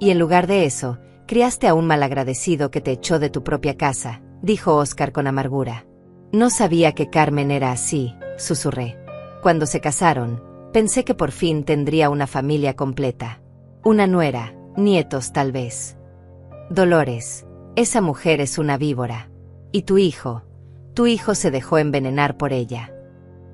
«Y en lugar de eso, criaste a un malagradecido que te echó de tu propia casa», dijo Oscar con amargura. «No sabía que Carmen era así», susurré. «Cuando se casaron, pensé que por fin tendría una familia completa. Una nuera, nietos tal vez. Dolores, esa mujer es una víbora. Y tu hijo se dejó envenenar por ella».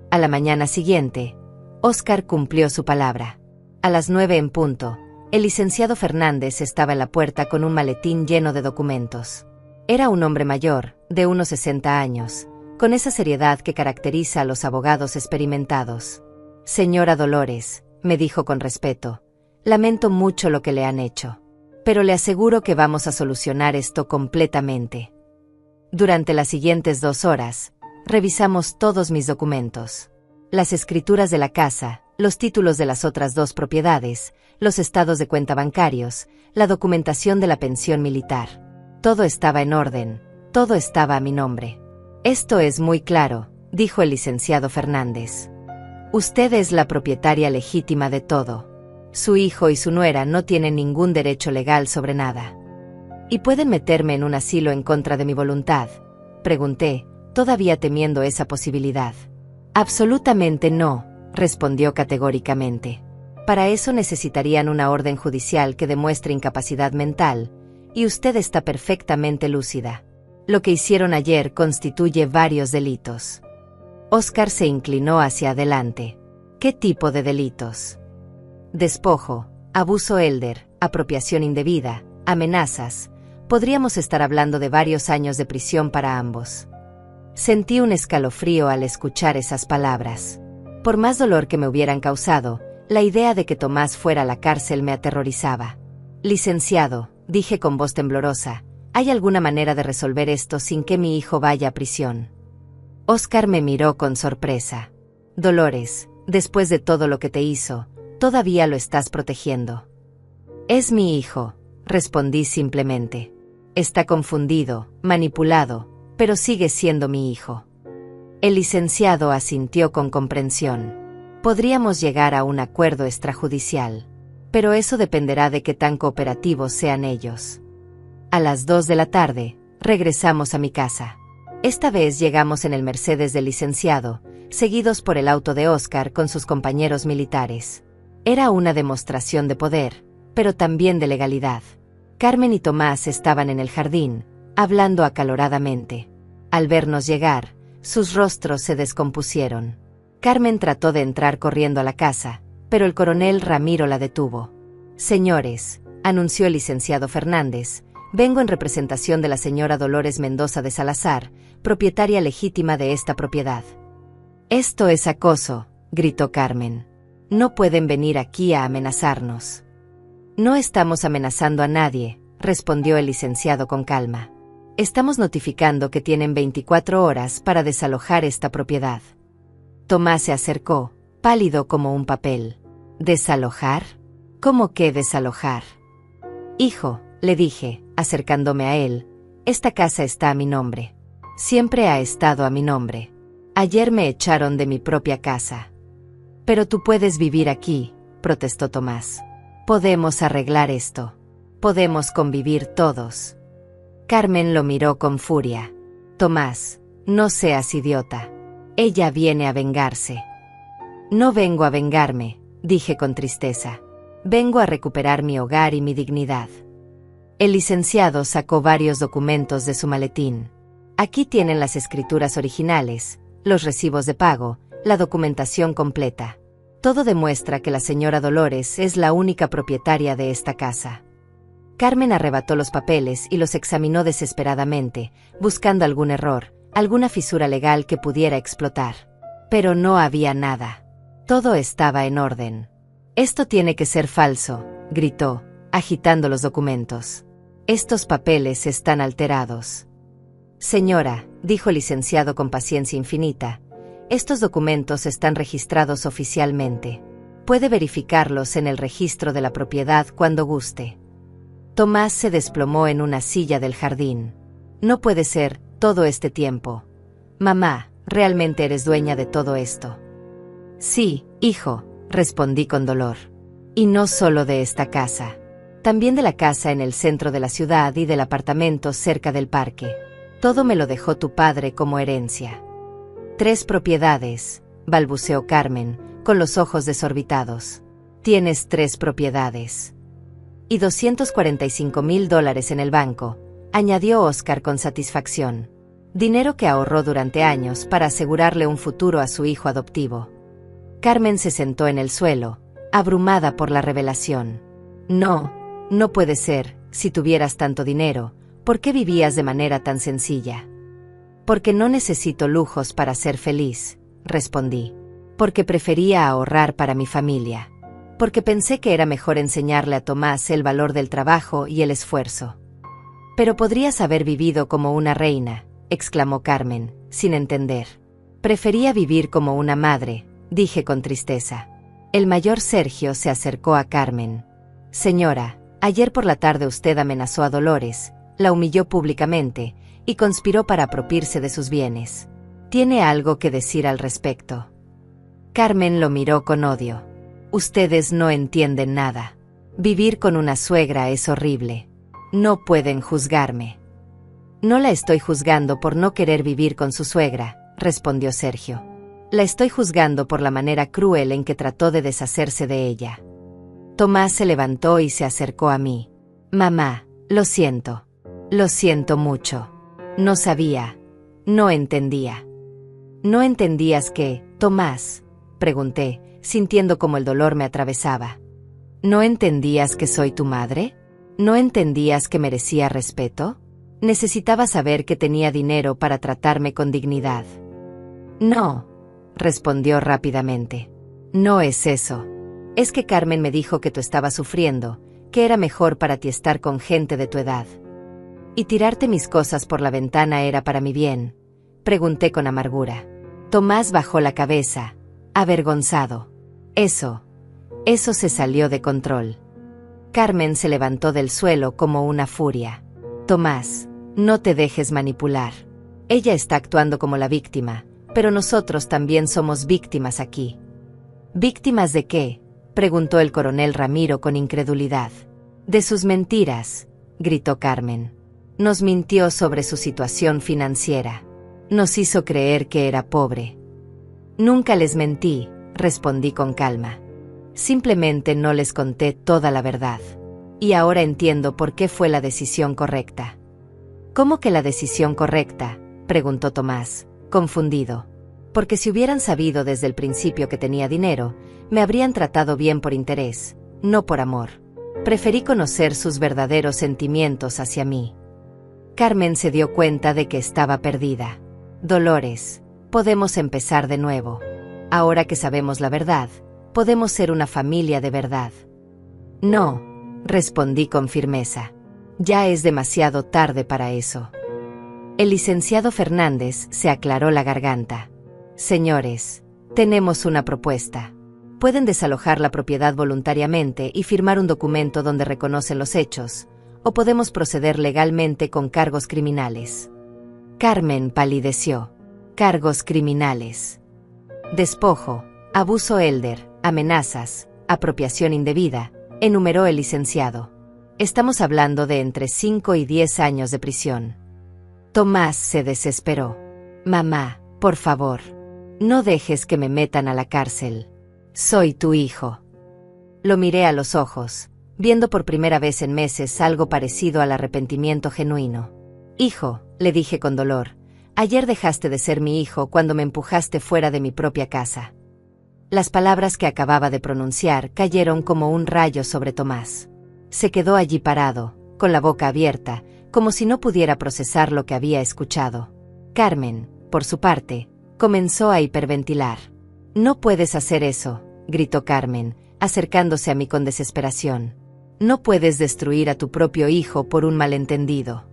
A la mañana siguiente, Oscar cumplió su palabra. A las 9 en punto, el licenciado Fernández estaba en la puerta con un maletín lleno de documentos. Era un hombre mayor, de unos 60 años, con esa seriedad que caracteriza a los abogados experimentados. «Señora Dolores», me dijo con respeto, «lamento mucho lo que le han hecho. Pero le aseguro que vamos a solucionar esto completamente». Durante las siguientes 2 horas, revisamos todos mis documentos. Las escrituras de la casa, los títulos de las otras 2 propiedades, los estados de cuenta bancarios, la documentación de la pensión militar. Todo estaba en orden, todo estaba a mi nombre. «Esto es muy claro», dijo el licenciado Fernández. «Usted es la propietaria legítima de todo. Su hijo y su nuera no tienen ningún derecho legal sobre nada». «¿Y pueden meterme en un asilo en contra de mi voluntad?», pregunté, todavía temiendo esa posibilidad. «Absolutamente no», respondió categóricamente. «Para eso necesitarían una orden judicial que demuestre incapacidad mental, y usted está perfectamente lúcida. Lo que hicieron ayer constituye varios delitos». Oscar se inclinó hacia adelante. «¿Qué tipo de delitos?». «Despojo, abuso elder, apropiación indebida, amenazas. Podríamos estar hablando de varios años de prisión para ambos». Sentí un escalofrío al escuchar esas palabras. Por más dolor que me hubieran causado, la idea de que Tomás fuera a la cárcel me aterrorizaba. «Licenciado», dije con voz temblorosa, «¿hay alguna manera de resolver esto sin que mi hijo vaya a prisión?». Oscar me miró con sorpresa. «Dolores, después de todo lo que te hizo, todavía lo estás protegiendo». «Es mi hijo», respondí simplemente. «Está confundido, manipulado, pero sigue siendo mi hijo». El licenciado asintió con comprensión. «Podríamos llegar a un acuerdo extrajudicial, pero eso dependerá de qué tan cooperativos sean ellos». A las 2 de la tarde, regresamos a mi casa. Esta vez llegamos en el Mercedes del licenciado, seguidos por el auto de Oscar con sus compañeros militares. Era una demostración de poder, pero también de legalidad. Carmen y Tomás estaban en el jardín, hablando acaloradamente. Al vernos llegar, sus rostros se descompusieron. Carmen trató de entrar corriendo a la casa, pero el coronel Ramiro la detuvo. «Señores», anunció el licenciado Fernández, «vengo en representación de la señora Dolores Mendoza de Salazar, propietaria legítima de esta propiedad». «Esto es acoso», gritó Carmen. «No pueden venir aquí a amenazarnos». «No estamos amenazando a nadie», respondió el licenciado con calma. «Estamos notificando que tienen 24 horas para desalojar esta propiedad». Tomás se acercó, pálido como un papel. «¿Desalojar? ¿Cómo que desalojar?». «Hijo», le dije, acercándome a él, «esta casa está a mi nombre. Siempre ha estado a mi nombre. Ayer me echaron de mi propia casa». «Pero tú puedes vivir aquí», protestó Tomás. «Podemos arreglar esto. Podemos convivir todos». Carmen lo miró con furia. «Tomás, No seas idiota. Ella viene a vengarse. No vengo a vengarme, dije con tristeza. Vengo a recuperar mi hogar y mi dignidad. El licenciado sacó varios documentos de su maletín. Aquí tienen las escrituras originales, los recibos de pago, la documentación completa. Todo demuestra que la señora Dolores es la única propietaria de esta casa. Carmen arrebató los papeles y los examinó desesperadamente, buscando algún error, alguna fisura legal que pudiera explotar. Pero no había nada. Todo estaba en orden. «Esto tiene que ser falso», gritó, agitando los documentos. «Estos papeles están alterados». «Señora», dijo el licenciado con paciencia infinita, «estos documentos están registrados oficialmente. Puede verificarlos en el registro de la propiedad cuando guste». Tomás se desplomó en una silla del jardín. «No puede ser, todo este tiempo. Mamá, ¿realmente eres dueña de todo esto?» «Sí, hijo», respondí con dolor. «Y no solo de esta casa. También de la casa en el centro de la ciudad y del apartamento cerca del parque. Todo me lo dejó tu padre como herencia». «3 propiedades», balbuceó Carmen, con los ojos desorbitados. «Tienes 3 propiedades. Y $245,000 en el banco», añadió Oscar con satisfacción. Dinero que ahorró durante años para asegurarle un futuro a su hijo adoptivo. Carmen se sentó en el suelo, abrumada por la revelación. «No, no puede ser, si tuvieras tanto dinero, ¿por qué vivías de manera tan sencilla?» «Porque no necesito lujos para ser feliz», respondí. «Porque prefería ahorrar para mi familia. Porque pensé que era mejor enseñarle a Tomás el valor del trabajo y el esfuerzo». «Pero podrías haber vivido como una reina», exclamó Carmen, sin entender. «Prefería vivir como una madre», dije con tristeza. El mayor Sergio se acercó a Carmen. «Señora, ayer por la tarde usted amenazó a Dolores, la humilló públicamente y conspiró para apropiarse de sus bienes. ¿Tiene algo que decir al respecto?» Carmen lo miró con odio. «Ustedes no entienden nada. Vivir con una suegra es horrible. No pueden juzgarme». «No la estoy juzgando por no querer vivir con su suegra», respondió Sergio. «La estoy juzgando por la manera cruel en que trató de deshacerse de ella». Tomás se levantó y se acercó a mí. «Mamá, lo siento. Lo siento mucho. No sabía. No entendía». «¿No entendías qué, Tomás?», pregunté, sintiendo como el dolor me atravesaba. «¿No entendías que soy tu madre? ¿No entendías que merecía respeto? Necesitaba saber que tenía dinero para tratarme con dignidad». «No», respondió rápidamente. «No es eso. Es que Carmen me dijo que tú estabas sufriendo, que era mejor para ti estar con gente de tu edad. ¿Y tirarte mis cosas por la ventana era para mi bien?», pregunté con amargura. Tomás bajó la cabeza, avergonzado. Eso se salió de control». Carmen se levantó del suelo como una furia. «Tomás, no te dejes manipular. Ella está actuando como la víctima, pero nosotros también somos víctimas aquí». «¿Víctimas de qué?», preguntó el coronel Ramiro con incredulidad. «De sus mentiras», gritó Carmen. «Nos mintió sobre su situación financiera. Nos hizo creer que era pobre». «Nunca les mentí», respondí con calma. «Simplemente no les conté toda la verdad. Y ahora entiendo por qué fue la decisión correcta». «¿Cómo que la decisión correcta?», preguntó Tomás, confundido. «Porque si hubieran sabido desde el principio que tenía dinero, me habrían tratado bien por interés, no por amor. Preferí conocer sus verdaderos sentimientos hacia mí». Carmen se dio cuenta de que estaba perdida. «Dolores, podemos empezar de nuevo. Ahora que sabemos la verdad, podemos ser una familia de verdad». «No», respondí con firmeza. «Ya es demasiado tarde para eso». El licenciado Fernández se aclaró la garganta. «Señores, tenemos una propuesta. Pueden desalojar la propiedad voluntariamente y firmar un documento donde reconocen los hechos, o podemos proceder legalmente con cargos criminales». Carmen palideció. «Cargos criminales. Despojo, abuso elder, amenazas, apropiación indebida», enumeró el licenciado. «Estamos hablando de entre 5 y 10 años de prisión». Tomás se desesperó. Mamá, por favor. No dejes que me metan a la cárcel. Soy tu hijo. Lo miré a los ojos, viendo por primera vez en meses algo parecido al arrepentimiento genuino. Hijo, le dije con dolor, ayer dejaste de ser mi hijo cuando me empujaste fuera de mi propia casa. Las palabras que acababa de pronunciar cayeron como un rayo sobre Tomás. Se quedó allí parado, con la boca abierta, como si no pudiera procesar lo que había escuchado. Carmen, por su parte, comenzó a hiperventilar. No puedes hacer eso, gritó Carmen, acercándose a mí con desesperación. No puedes destruir a tu propio hijo por un malentendido.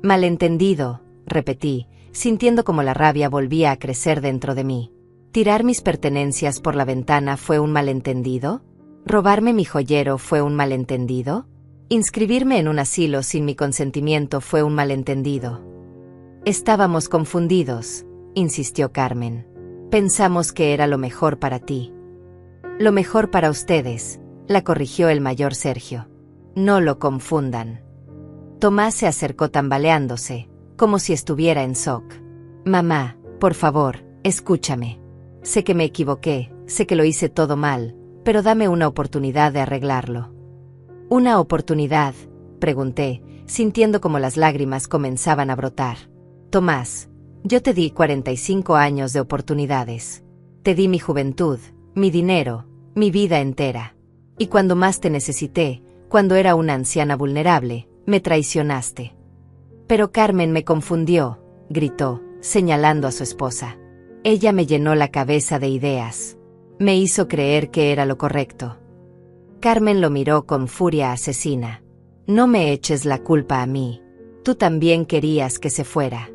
Malentendido, repetí, sintiendo como la rabia volvía a crecer dentro de mí. ¿Tirar mis pertenencias por la ventana fue un malentendido? ¿Robarme mi joyero fue un malentendido? ¿Inscribirme en un asilo sin mi consentimiento fue un malentendido? Estábamos confundidos, insistió Carmen. Pensamos que era lo mejor para ti. Lo mejor para ustedes, la corrigió el mayor Sergio. No lo confundan. Tomás se acercó tambaleándose, como si estuviera en shock. Mamá, por favor, escúchame. Sé que me equivoqué, sé que lo hice todo mal, pero dame una oportunidad de arreglarlo. ¿Una oportunidad?, pregunté, sintiendo como las lágrimas comenzaban a brotar. Tomás, yo te di 45 años de oportunidades. Te di mi juventud, mi dinero, mi vida entera. Y cuando más te necesité, cuando era una anciana vulnerable, me traicionaste. Pero Carmen me confundió, gritó, señalando a su esposa. Ella me llenó la cabeza de ideas. Me hizo creer que era lo correcto. Carmen lo miró con furia asesina. No me eches la culpa a mí. Tú también querías que se fuera.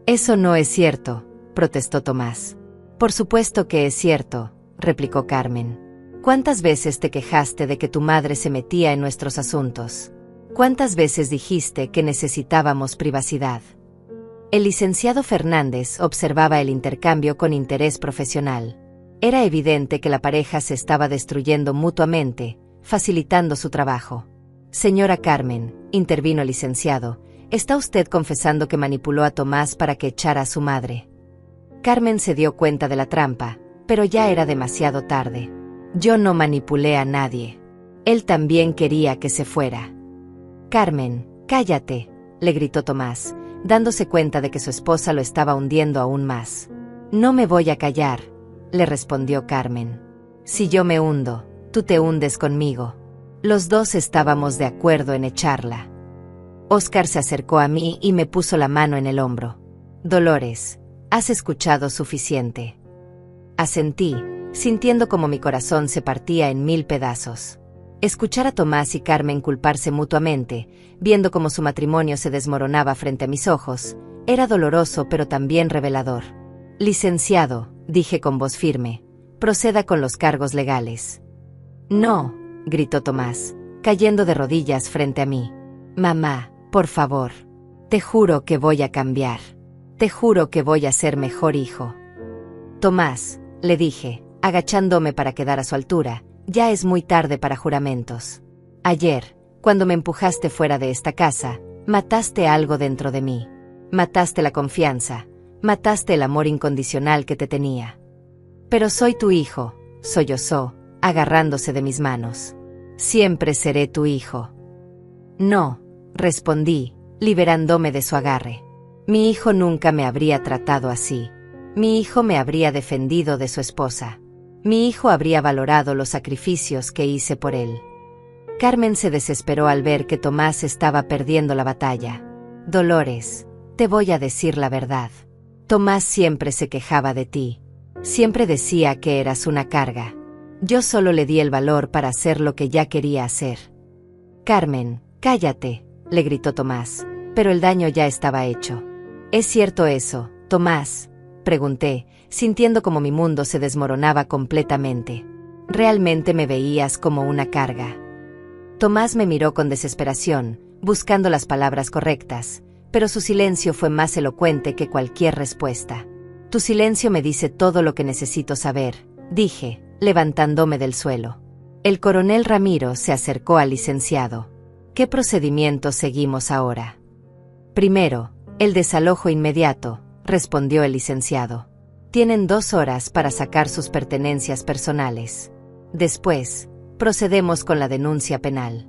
Eso no es cierto, protestó Tomás. Por supuesto que es cierto, replicó Carmen. ¿Cuántas veces te quejaste de que tu madre se metía en nuestros asuntos? ¿Cuántas veces dijiste que necesitábamos privacidad? El licenciado Fernández observaba el intercambio con interés profesional. Era evidente que la pareja se estaba destruyendo mutuamente, facilitando su trabajo. Señora Carmen, intervino el licenciado, ¿está usted confesando que manipuló a Tomás para que echara a su madre? Carmen se dio cuenta de la trampa, pero ya era demasiado tarde. Yo no manipulé a nadie. Él también quería que se fuera. Carmen, cállate, le gritó Tomás, dándose cuenta de que su esposa lo estaba hundiendo aún más. No me voy a callar, le respondió Carmen. Si yo me hundo, tú te hundes conmigo. Los dos estábamos de acuerdo en echarla. Óscar se acercó a mí y me puso la mano en el hombro. Dolores, has escuchado suficiente. Asentí, sintiendo como mi corazón se partía en 1000 pedazos. Escuchar a Tomás y Carmen culparse mutuamente, viendo cómo su matrimonio se desmoronaba frente a mis ojos, era doloroso pero también revelador. Licenciado, dije con voz firme, proceda con los cargos legales. No, gritó Tomás, cayendo de rodillas frente a mí. Mamá, por favor. Te juro que voy a cambiar. Te juro que voy a ser mejor hijo. Tomás, le dije, agachándome para quedar a su altura, ya es muy tarde para juramentos. Ayer, cuando me empujaste fuera de esta casa, mataste algo dentro de mí. Mataste la confianza, mataste el amor incondicional que te tenía. Pero soy tu hijo, sollozó, agarrándose de mis manos. Siempre seré tu hijo. No, respondí, liberándome de su agarre. Mi hijo nunca me habría tratado así. Mi hijo me habría defendido de su esposa. Mi hijo habría valorado los sacrificios que hice por él. Carmen se desesperó al ver que Tomás estaba perdiendo la batalla. Dolores, te voy a decir la verdad. Tomás siempre se quejaba de ti. Siempre decía que eras una carga. Yo solo le di el valor para hacer lo que ya quería hacer. Carmen, cállate, le gritó Tomás, pero el daño ya estaba hecho. ¿Es cierto eso, Tomás?, pregunté, sintiendo como mi mundo se desmoronaba completamente. Realmente me veías como una carga. Tomás me miró con desesperación, buscando las palabras correctas, pero su silencio fue más elocuente que cualquier respuesta. Tu silencio me dice todo lo que necesito saber, dije, levantándome del suelo. El coronel Ramiro se acercó al licenciado. ¿Qué procedimiento seguimos ahora? Primero, el desalojo inmediato, respondió el licenciado. Tienen 2 horas para sacar sus pertenencias personales. Después, procedemos con la denuncia penal.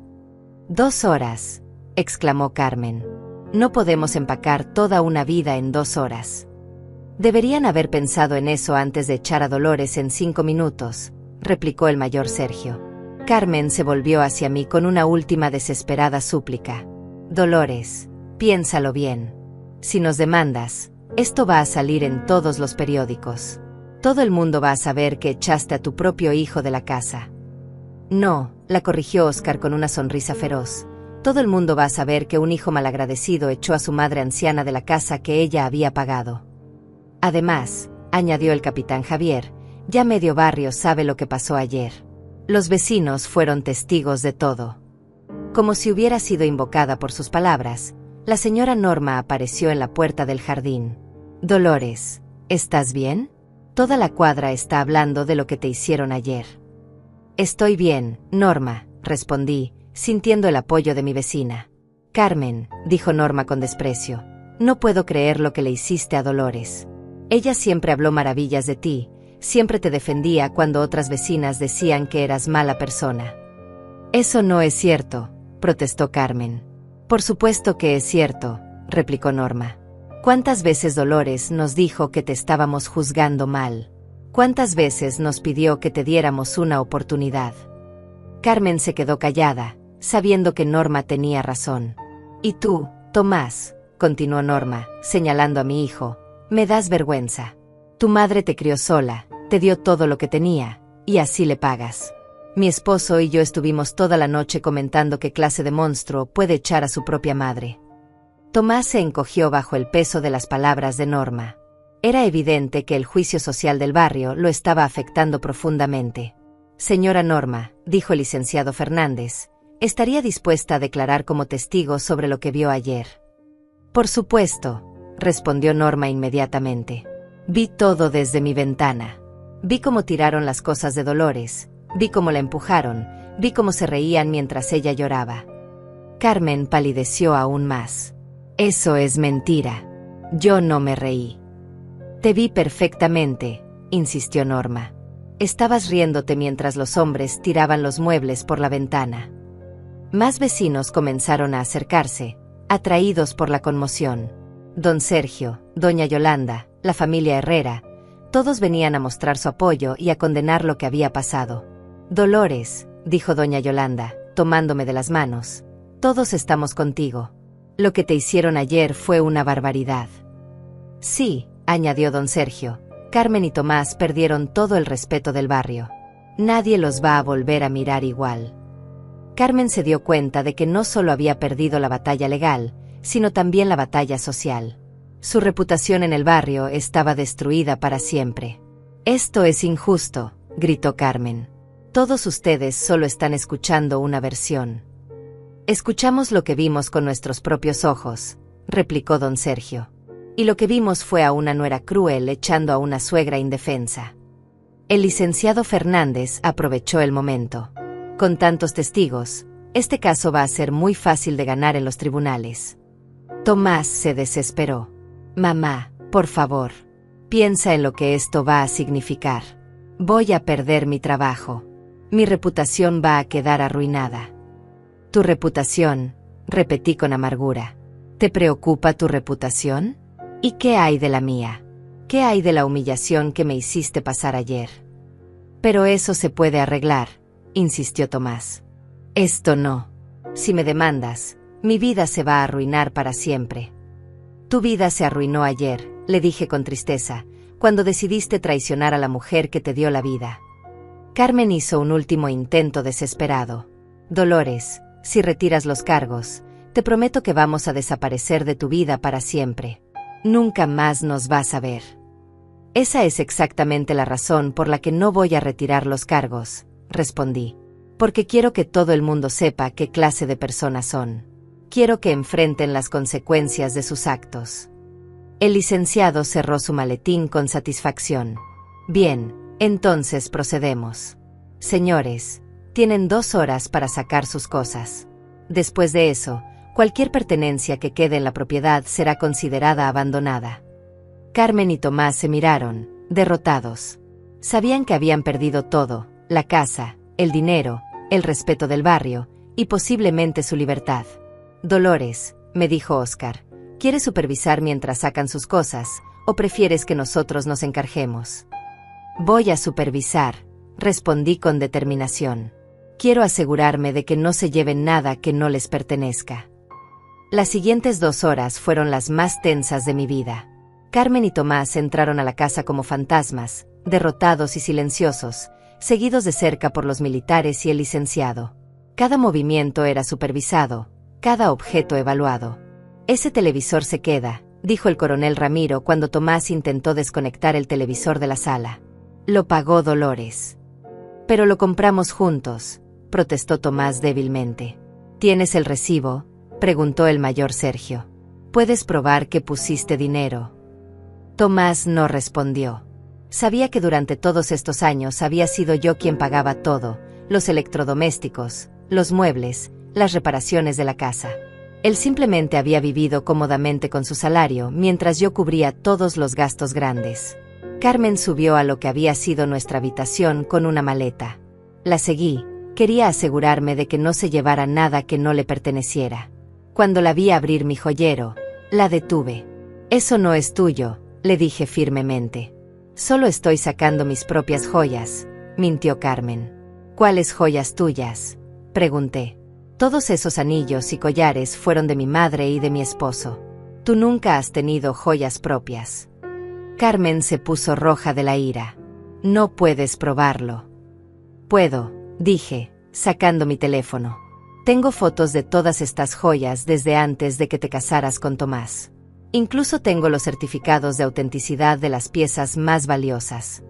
2 horas, exclamó Carmen. No podemos empacar toda una vida en 2 horas. Deberían haber pensado en eso antes de echar a Dolores en 5 minutos, replicó el mayor Sergio. Carmen se volvió hacia mí con una última desesperada súplica. Dolores, piénsalo bien. Si nos demandas, esto va a salir en todos los periódicos. Todo el mundo va a saber que echaste a tu propio hijo de la casa. No, la corrigió Oscar con una sonrisa feroz. Todo el mundo va a saber que un hijo malagradecido echó a su madre anciana de la casa que ella había pagado. Además, añadió el capitán Javier, ya medio barrio sabe lo que pasó ayer. Los vecinos fueron testigos de todo. Como si hubiera sido invocada por sus palabras, la señora Norma apareció en la puerta del jardín. Dolores, ¿estás bien? Toda la cuadra está hablando de lo que te hicieron ayer. Estoy bien, Norma, respondí, sintiendo el apoyo de mi vecina. Carmen, dijo Norma con desprecio, no puedo creer lo que le hiciste a Dolores. Ella siempre habló maravillas de ti, siempre te defendía cuando otras vecinas decían que eras mala persona. Eso no es cierto, protestó Carmen. Por supuesto que es cierto, replicó Norma. ¿Cuántas veces Dolores nos dijo que te estábamos juzgando mal? ¿Cuántas veces nos pidió que te diéramos una oportunidad? Carmen se quedó callada, sabiendo que Norma tenía razón. Y tú, Tomás, continuó Norma, señalando a mi hijo, me das vergüenza. Tu madre te crió sola, te dio todo lo que tenía, y así le pagas. Mi esposo y yo estuvimos toda la noche comentando qué clase de monstruo puede echar a su propia madre. Tomás se encogió bajo el peso de las palabras de Norma. Era evidente que el juicio social del barrio lo estaba afectando profundamente. Señora Norma, dijo el licenciado Fernández, ¿estaría dispuesta a declarar como testigo sobre lo que vio ayer? Por supuesto, respondió Norma inmediatamente. Vi todo desde mi ventana. Vi cómo tiraron las cosas de Dolores, vi cómo la empujaron, vi cómo se reían mientras ella lloraba. Carmen palideció aún más. Eso es mentira. Yo no me reí. Te vi perfectamente, insistió Norma. Estabas riéndote mientras los hombres tiraban los muebles por la ventana. Más vecinos comenzaron a acercarse, atraídos por la conmoción. Don Sergio, doña Yolanda, la familia Herrera, todos venían a mostrar su apoyo y a condenar lo que había pasado. Dolores, dijo doña Yolanda, tomándome de las manos, todos estamos contigo. Lo que te hicieron ayer fue una barbaridad. Sí, añadió don Sergio, Carmen y Tomás perdieron todo el respeto del barrio. Nadie los va a volver a mirar igual. Carmen se dio cuenta de que no solo había perdido la batalla legal, sino también la batalla social. Su reputación en el barrio estaba destruida para siempre. Esto es injusto, gritó Carmen. Todos ustedes solo están escuchando una versión. Escuchamos lo que vimos con nuestros propios ojos, replicó don Sergio. Y lo que vimos fue a una nuera cruel echando a una suegra indefensa. El licenciado Fernández aprovechó el momento. Con tantos testigos, este caso va a ser muy fácil de ganar en los tribunales. Tomás se desesperó. Mamá, por favor, piensa en lo que esto va a significar. Voy a perder mi trabajo. Mi reputación va a quedar arruinada. Tu reputación, repetí con amargura. ¿Te preocupa tu reputación? ¿Y qué hay de la mía? ¿Qué hay de la humillación que me hiciste pasar ayer? Pero eso se puede arreglar, insistió Tomás. Esto no. Si me demandas, mi vida se va a arruinar para siempre. Tu vida se arruinó ayer, le dije con tristeza, cuando decidiste traicionar a la mujer que te dio la vida. Carmen hizo un último intento desesperado. Dolores, si retiras los cargos, te prometo que vamos a desaparecer de tu vida para siempre. Nunca más nos vas a ver. Esa es exactamente la razón por la que no voy a retirar los cargos, respondí. Porque quiero que todo el mundo sepa qué clase de personas son. Quiero que enfrenten las consecuencias de sus actos. El licenciado cerró su maletín con satisfacción. Bien, entonces procedemos. Señores, tienen 2 horas para sacar sus cosas. Después de eso, cualquier pertenencia que quede en la propiedad será considerada abandonada. Carmen y Tomás se miraron, derrotados. Sabían que habían perdido todo: la casa, el dinero, el respeto del barrio, y posiblemente su libertad. Dolores, me dijo Oscar, ¿quieres supervisar mientras sacan sus cosas, o prefieres que nosotros nos encarguemos? Voy a supervisar, respondí con determinación. Quiero asegurarme de que no se lleven nada que no les pertenezca. Las siguientes 2 horas fueron las más tensas de mi vida. Carmen y Tomás entraron a la casa como fantasmas, derrotados y silenciosos, seguidos de cerca por los militares y el licenciado. Cada movimiento era supervisado, cada objeto evaluado. Ese televisor se queda, dijo el coronel Ramiro cuando Tomás intentó desconectar el televisor de la sala. Lo pagó Dolores. Pero lo compramos juntos, protestó Tomás débilmente. ¿Tienes el recibo?, preguntó el mayor Sergio. ¿Puedes probar que pusiste dinero? Tomás no respondió. Sabía que durante todos estos años había sido yo quien pagaba todo: los electrodomésticos, los muebles, las reparaciones de la casa. Él simplemente había vivido cómodamente con su salario mientras yo cubría todos los gastos grandes. Carmen subió a lo que había sido nuestra habitación con una maleta. La seguí, quería asegurarme de que no se llevara nada que no le perteneciera. Cuando la vi abrir mi joyero, la detuve. Eso no es tuyo, le dije firmemente. Solo estoy sacando mis propias joyas, mintió Carmen. ¿Cuáles joyas tuyas?, pregunté. Todos esos anillos y collares fueron de mi madre y de mi esposo. Tú nunca has tenido joyas propias. Carmen se puso roja de la ira. No puedes probarlo. Puedo, dije, sacando mi teléfono. Tengo fotos de todas estas joyas desde antes de que te casaras con Tomás. Incluso tengo los certificados de autenticidad de las piezas más valiosas.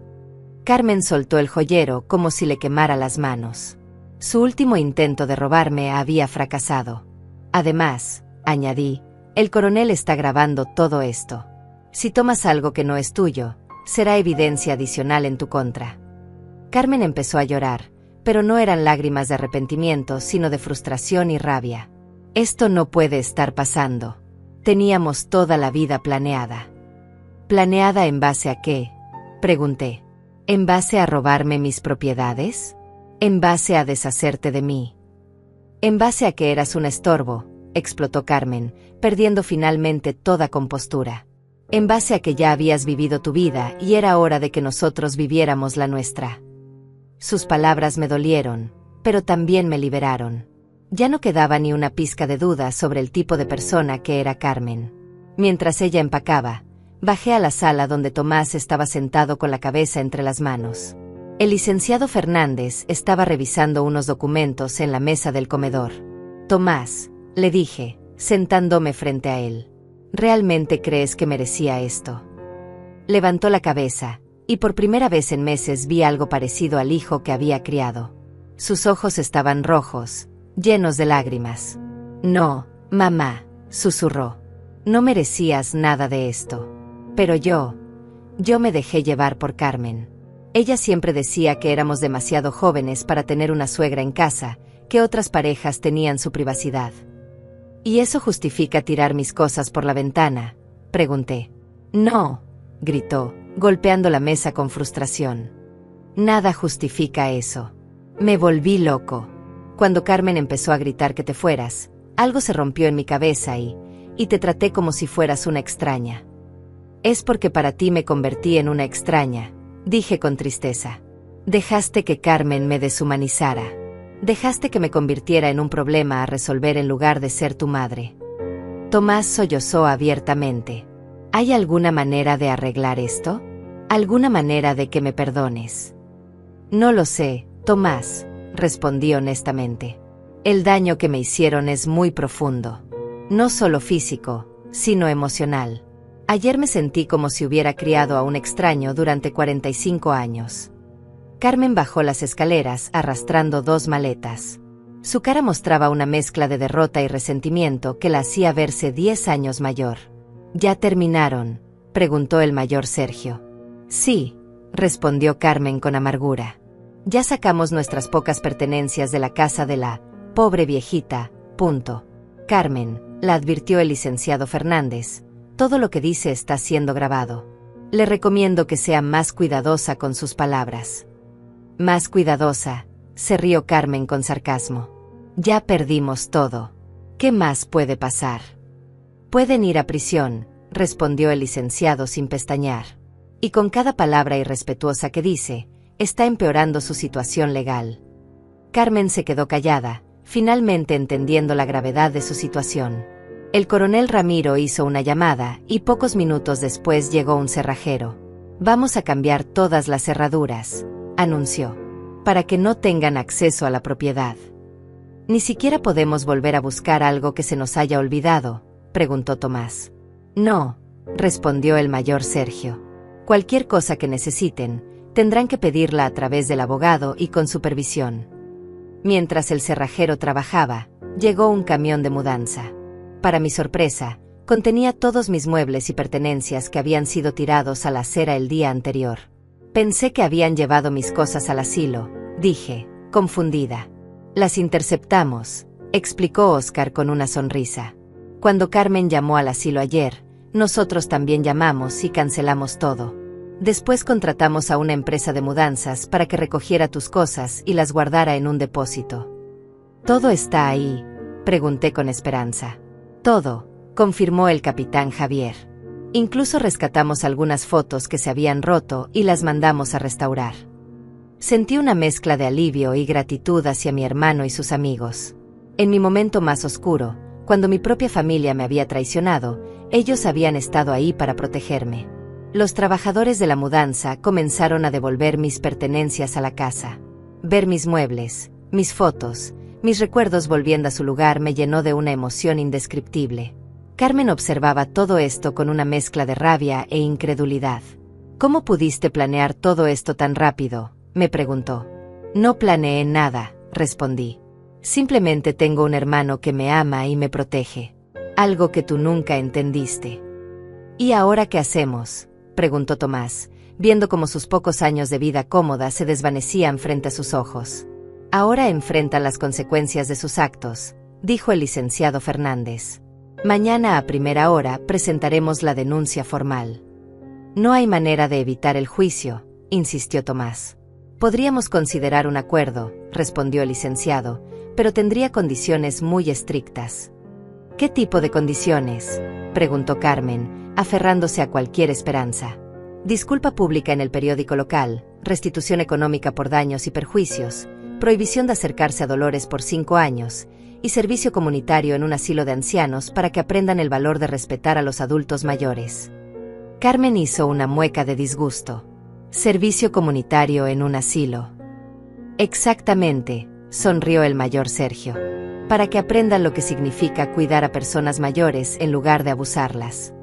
Carmen soltó el joyero como si le quemara las manos. Su último intento de robarme había fracasado. Además, añadí, el coronel está grabando todo esto. Si tomas algo que no es tuyo, será evidencia adicional en tu contra. Carmen empezó a llorar, pero no eran lágrimas de arrepentimiento, sino de frustración y rabia. Esto no puede estar pasando. Teníamos toda la vida planeada. ¿Planeada en base a qué?, pregunté. ¿En base a robarme mis propiedades? ¿En base a deshacerte de mí? En base a que eras un estorbo, explotó Carmen, perdiendo finalmente toda compostura. En base a que ya habías vivido tu vida y era hora de que nosotros viviéramos la nuestra. Sus palabras me dolieron, pero también me liberaron. Ya no quedaba ni una pizca de duda sobre el tipo de persona que era Carmen. Mientras ella empacaba, bajé a la sala donde Tomás estaba sentado con la cabeza entre las manos. El licenciado Fernández estaba revisando unos documentos en la mesa del comedor. Tomás, le dije, sentándome frente a él. ¿Realmente crees que merecía esto? Levantó la cabeza, y por primera vez en meses vi algo parecido al hijo que había criado. Sus ojos estaban rojos, llenos de lágrimas. No, mamá, susurró. No merecías nada de esto. Pero yo me dejé llevar por Carmen. Ella siempre decía que éramos demasiado jóvenes para tener una suegra en casa, que otras parejas tenían su privacidad. ¿Y eso justifica tirar mis cosas por la ventana?, pregunté. No, gritó, golpeando la mesa con frustración. Nada justifica eso. Me volví loco. Cuando Carmen empezó a gritar que te fueras, algo se rompió en mi cabeza y te traté como si fueras una extraña. Es porque para ti me convertí en una extraña, dije con tristeza. Dejaste que Carmen me deshumanizara. Dejaste que me convirtiera en un problema a resolver en lugar de ser tu madre. Tomás sollozó abiertamente. ¿Hay alguna manera de arreglar esto? ¿Alguna manera de que me perdones? No lo sé, Tomás, respondí honestamente. El daño que me hicieron es muy profundo. No solo físico, sino emocional. Ayer me sentí como si hubiera criado a un extraño durante 45 años. Carmen bajó las escaleras arrastrando 2 maletas. Su cara mostraba una mezcla de derrota y resentimiento que la hacía verse 10 años mayor. ¿Ya terminaron?, preguntó el mayor Sergio. Sí, respondió Carmen con amargura. Ya sacamos nuestras pocas pertenencias de la casa de la pobre viejita, punto. Carmen, la advirtió el licenciado Fernández, todo lo que dice está siendo grabado. Le recomiendo que sea más cuidadosa con sus palabras. Más cuidadosa, se rió Carmen con sarcasmo. Ya perdimos todo. ¿Qué más puede pasar? Pueden ir a prisión, respondió el licenciado sin pestañear. Y con cada palabra irrespetuosa que dice, está empeorando su situación legal. Carmen se quedó callada, finalmente entendiendo la gravedad de su situación. El coronel Ramiro hizo una llamada y pocos minutos después llegó un cerrajero. Vamos a cambiar todas las cerraduras, anunció, para que no tengan acceso a la propiedad. ¿Ni siquiera podemos volver a buscar algo que se nos haya olvidado?, preguntó Tomás. No, respondió el mayor Sergio. Cualquier cosa que necesiten, tendrán que pedirla a través del abogado y con supervisión. Mientras el cerrajero trabajaba, llegó un camión de mudanza. Para mi sorpresa, contenía todos mis muebles y pertenencias que habían sido tirados a la acera el día anterior. Pensé que habían llevado mis cosas al asilo, dije, confundida. Las interceptamos, explicó Óscar con una sonrisa. Cuando Carmen llamó al asilo ayer, nosotros también llamamos y cancelamos todo. Después contratamos a una empresa de mudanzas para que recogiera tus cosas y las guardara en un depósito. ¿Todo está ahí?, pregunté con esperanza. Todo, confirmó el capitán Javier. Incluso rescatamos algunas fotos que se habían roto y las mandamos a restaurar. Sentí una mezcla de alivio y gratitud hacia mi hermano y sus amigos. En mi momento más oscuro, cuando mi propia familia me había traicionado, ellos habían estado ahí para protegerme. Los trabajadores de la mudanza comenzaron a devolver mis pertenencias a la casa. Ver mis muebles, mis fotos, mis recuerdos volviendo a su lugar me llenó de una emoción indescriptible. Carmen observaba todo esto con una mezcla de rabia e incredulidad. ¿Cómo pudiste planear todo esto tan rápido?, me preguntó. No planeé nada, respondí. Simplemente tengo un hermano que me ama y me protege. Algo que tú nunca entendiste. ¿Y ahora qué hacemos?, preguntó Tomás, viendo cómo sus pocos años de vida cómoda se desvanecían frente a sus ojos. Ahora enfrentan las consecuencias de sus actos, dijo el licenciado Fernández. Mañana a primera hora presentaremos la denuncia formal. No hay manera de evitar el juicio, insistió Tomás. Podríamos considerar un acuerdo, respondió el licenciado, pero tendría condiciones muy estrictas. ¿Qué tipo de condiciones?, preguntó Carmen, aferrándose a cualquier esperanza. Disculpa pública en el periódico local, restitución económica por daños y perjuicios, prohibición de acercarse a Dolores por 5 años, y servicio comunitario en un asilo de ancianos para que aprendan el valor de respetar a los adultos mayores. Carmen hizo una mueca de disgusto. Servicio comunitario en un asilo. Exactamente, sonrió el mayor Sergio. Para que aprendan lo que significa cuidar a personas mayores en lugar de abusarlas.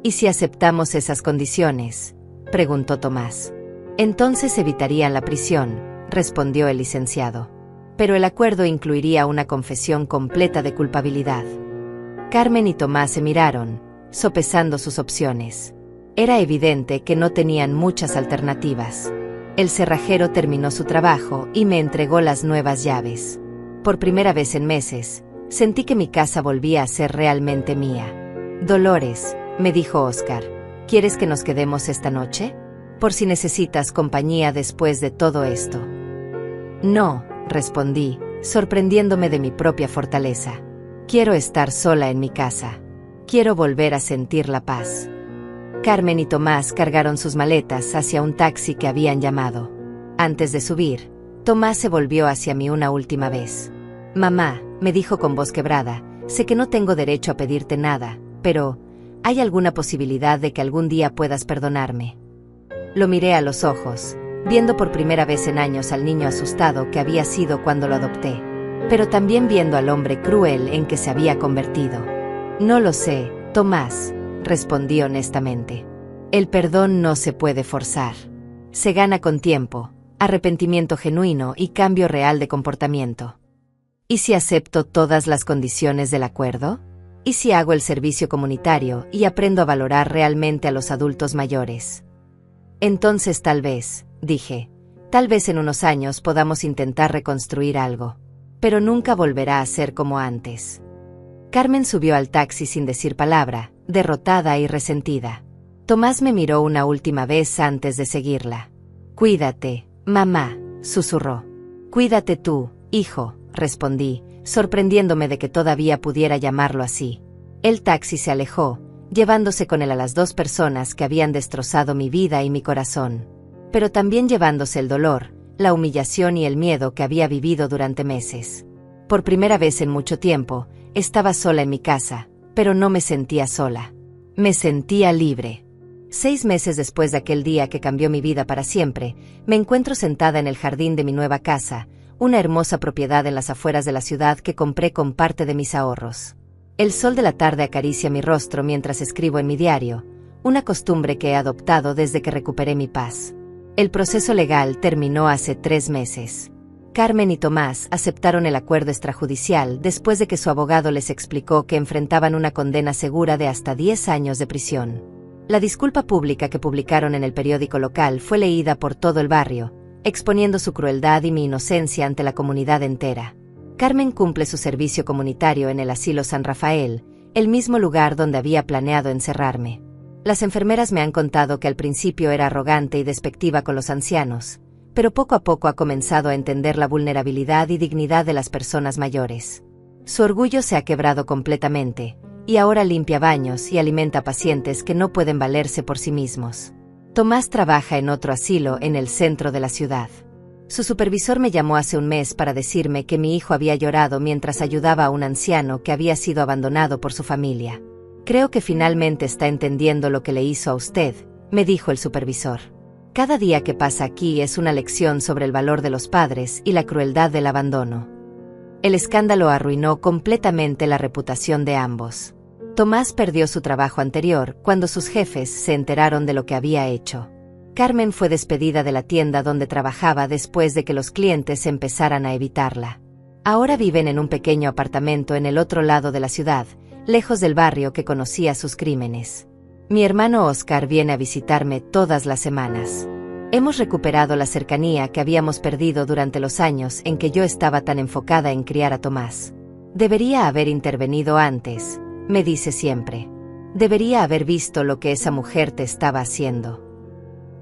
¿Y si aceptamos esas condiciones?, preguntó Tomás. Entonces evitarían la prisión, respondió el licenciado. Pero el acuerdo incluiría una confesión completa de culpabilidad. Carmen y Tomás se miraron, sopesando sus opciones. Era evidente que no tenían muchas alternativas. El cerrajero terminó su trabajo y me entregó las nuevas llaves. Por primera vez en meses, sentí que mi casa volvía a ser realmente mía. Dolores, me dijo Óscar, ¿quieres que nos quedemos esta noche? Por si necesitas compañía después de todo esto. No, respondí, sorprendiéndome de mi propia fortaleza. Quiero estar sola en mi casa. Quiero volver a sentir la paz. Carmen y Tomás cargaron sus maletas hacia un taxi que habían llamado. Antes de subir, Tomás se volvió hacia mí una última vez. Mamá, me dijo con voz quebrada, sé que no tengo derecho a pedirte nada, pero ¿hay alguna posibilidad de que algún día puedas perdonarme? Lo miré a los ojos, viendo por primera vez en años al niño asustado que había sido cuando lo adopté, pero también viendo al hombre cruel en que se había convertido. No lo sé, Tomás, respondí honestamente. El perdón no se puede forzar. Se gana con tiempo, arrepentimiento genuino y cambio real de comportamiento. ¿Y si acepto todas las condiciones del acuerdo? ¿Y si hago el servicio comunitario y aprendo a valorar realmente a los adultos mayores? Entonces tal vez, dije, tal vez en unos años podamos intentar reconstruir algo. Pero nunca volverá a ser como antes. Carmen subió al taxi sin decir palabra, derrotada y resentida. Tomás me miró una última vez antes de seguirla. Cuídate, mamá, susurró. Cuídate tú, hijo, respondí, sorprendiéndome de que todavía pudiera llamarlo así. El taxi se alejó, llevándose con él a las dos personas que habían destrozado mi vida y mi corazón. Pero también llevándose el dolor, la humillación y el miedo que había vivido durante meses. Por primera vez en mucho tiempo, estaba sola en mi casa, pero no me sentía sola. Me sentía libre. 6 meses después de aquel día que cambió mi vida para siempre, me encuentro sentada en el jardín de mi nueva casa, una hermosa propiedad en las afueras de la ciudad que compré con parte de mis ahorros. El sol de la tarde acaricia mi rostro mientras escribo en mi diario, una costumbre que he adoptado desde que recuperé mi paz. El proceso legal terminó hace 3 meses. Carmen y Tomás aceptaron el acuerdo extrajudicial después de que su abogado les explicó que enfrentaban una condena segura de hasta 10 años de prisión. La disculpa pública que publicaron en el periódico local fue leída por todo el barrio, exponiendo su crueldad y mi inocencia ante la comunidad entera. Carmen cumple su servicio comunitario en el asilo San Rafael, el mismo lugar donde había planeado encerrarme. Las enfermeras me han contado que al principio era arrogante y despectiva con los ancianos, pero poco a poco ha comenzado a entender la vulnerabilidad y dignidad de las personas mayores. Su orgullo se ha quebrado completamente, y ahora limpia baños y alimenta pacientes que no pueden valerse por sí mismos. Tomás trabaja en otro asilo en el centro de la ciudad. Su supervisor me llamó hace un mes para decirme que mi hijo había llorado mientras ayudaba a un anciano que había sido abandonado por su familia. Creo que finalmente está entendiendo lo que le hizo a usted, me dijo el supervisor. Cada día que pasa aquí es una lección sobre el valor de los padres y la crueldad del abandono. El escándalo arruinó completamente la reputación de ambos. Tomás perdió su trabajo anterior cuando sus jefes se enteraron de lo que había hecho. Carmen fue despedida de la tienda donde trabajaba después de que los clientes empezaran a evitarla. Ahora viven en un pequeño apartamento en el otro lado de la ciudad, lejos del barrio que conocía sus crímenes. Mi hermano Oscar viene a visitarme todas las semanas. Hemos recuperado la cercanía que habíamos perdido durante los años en que yo estaba tan enfocada en criar a Tomás. Debería haber intervenido antes, me dice siempre. Debería haber visto lo que esa mujer te estaba haciendo.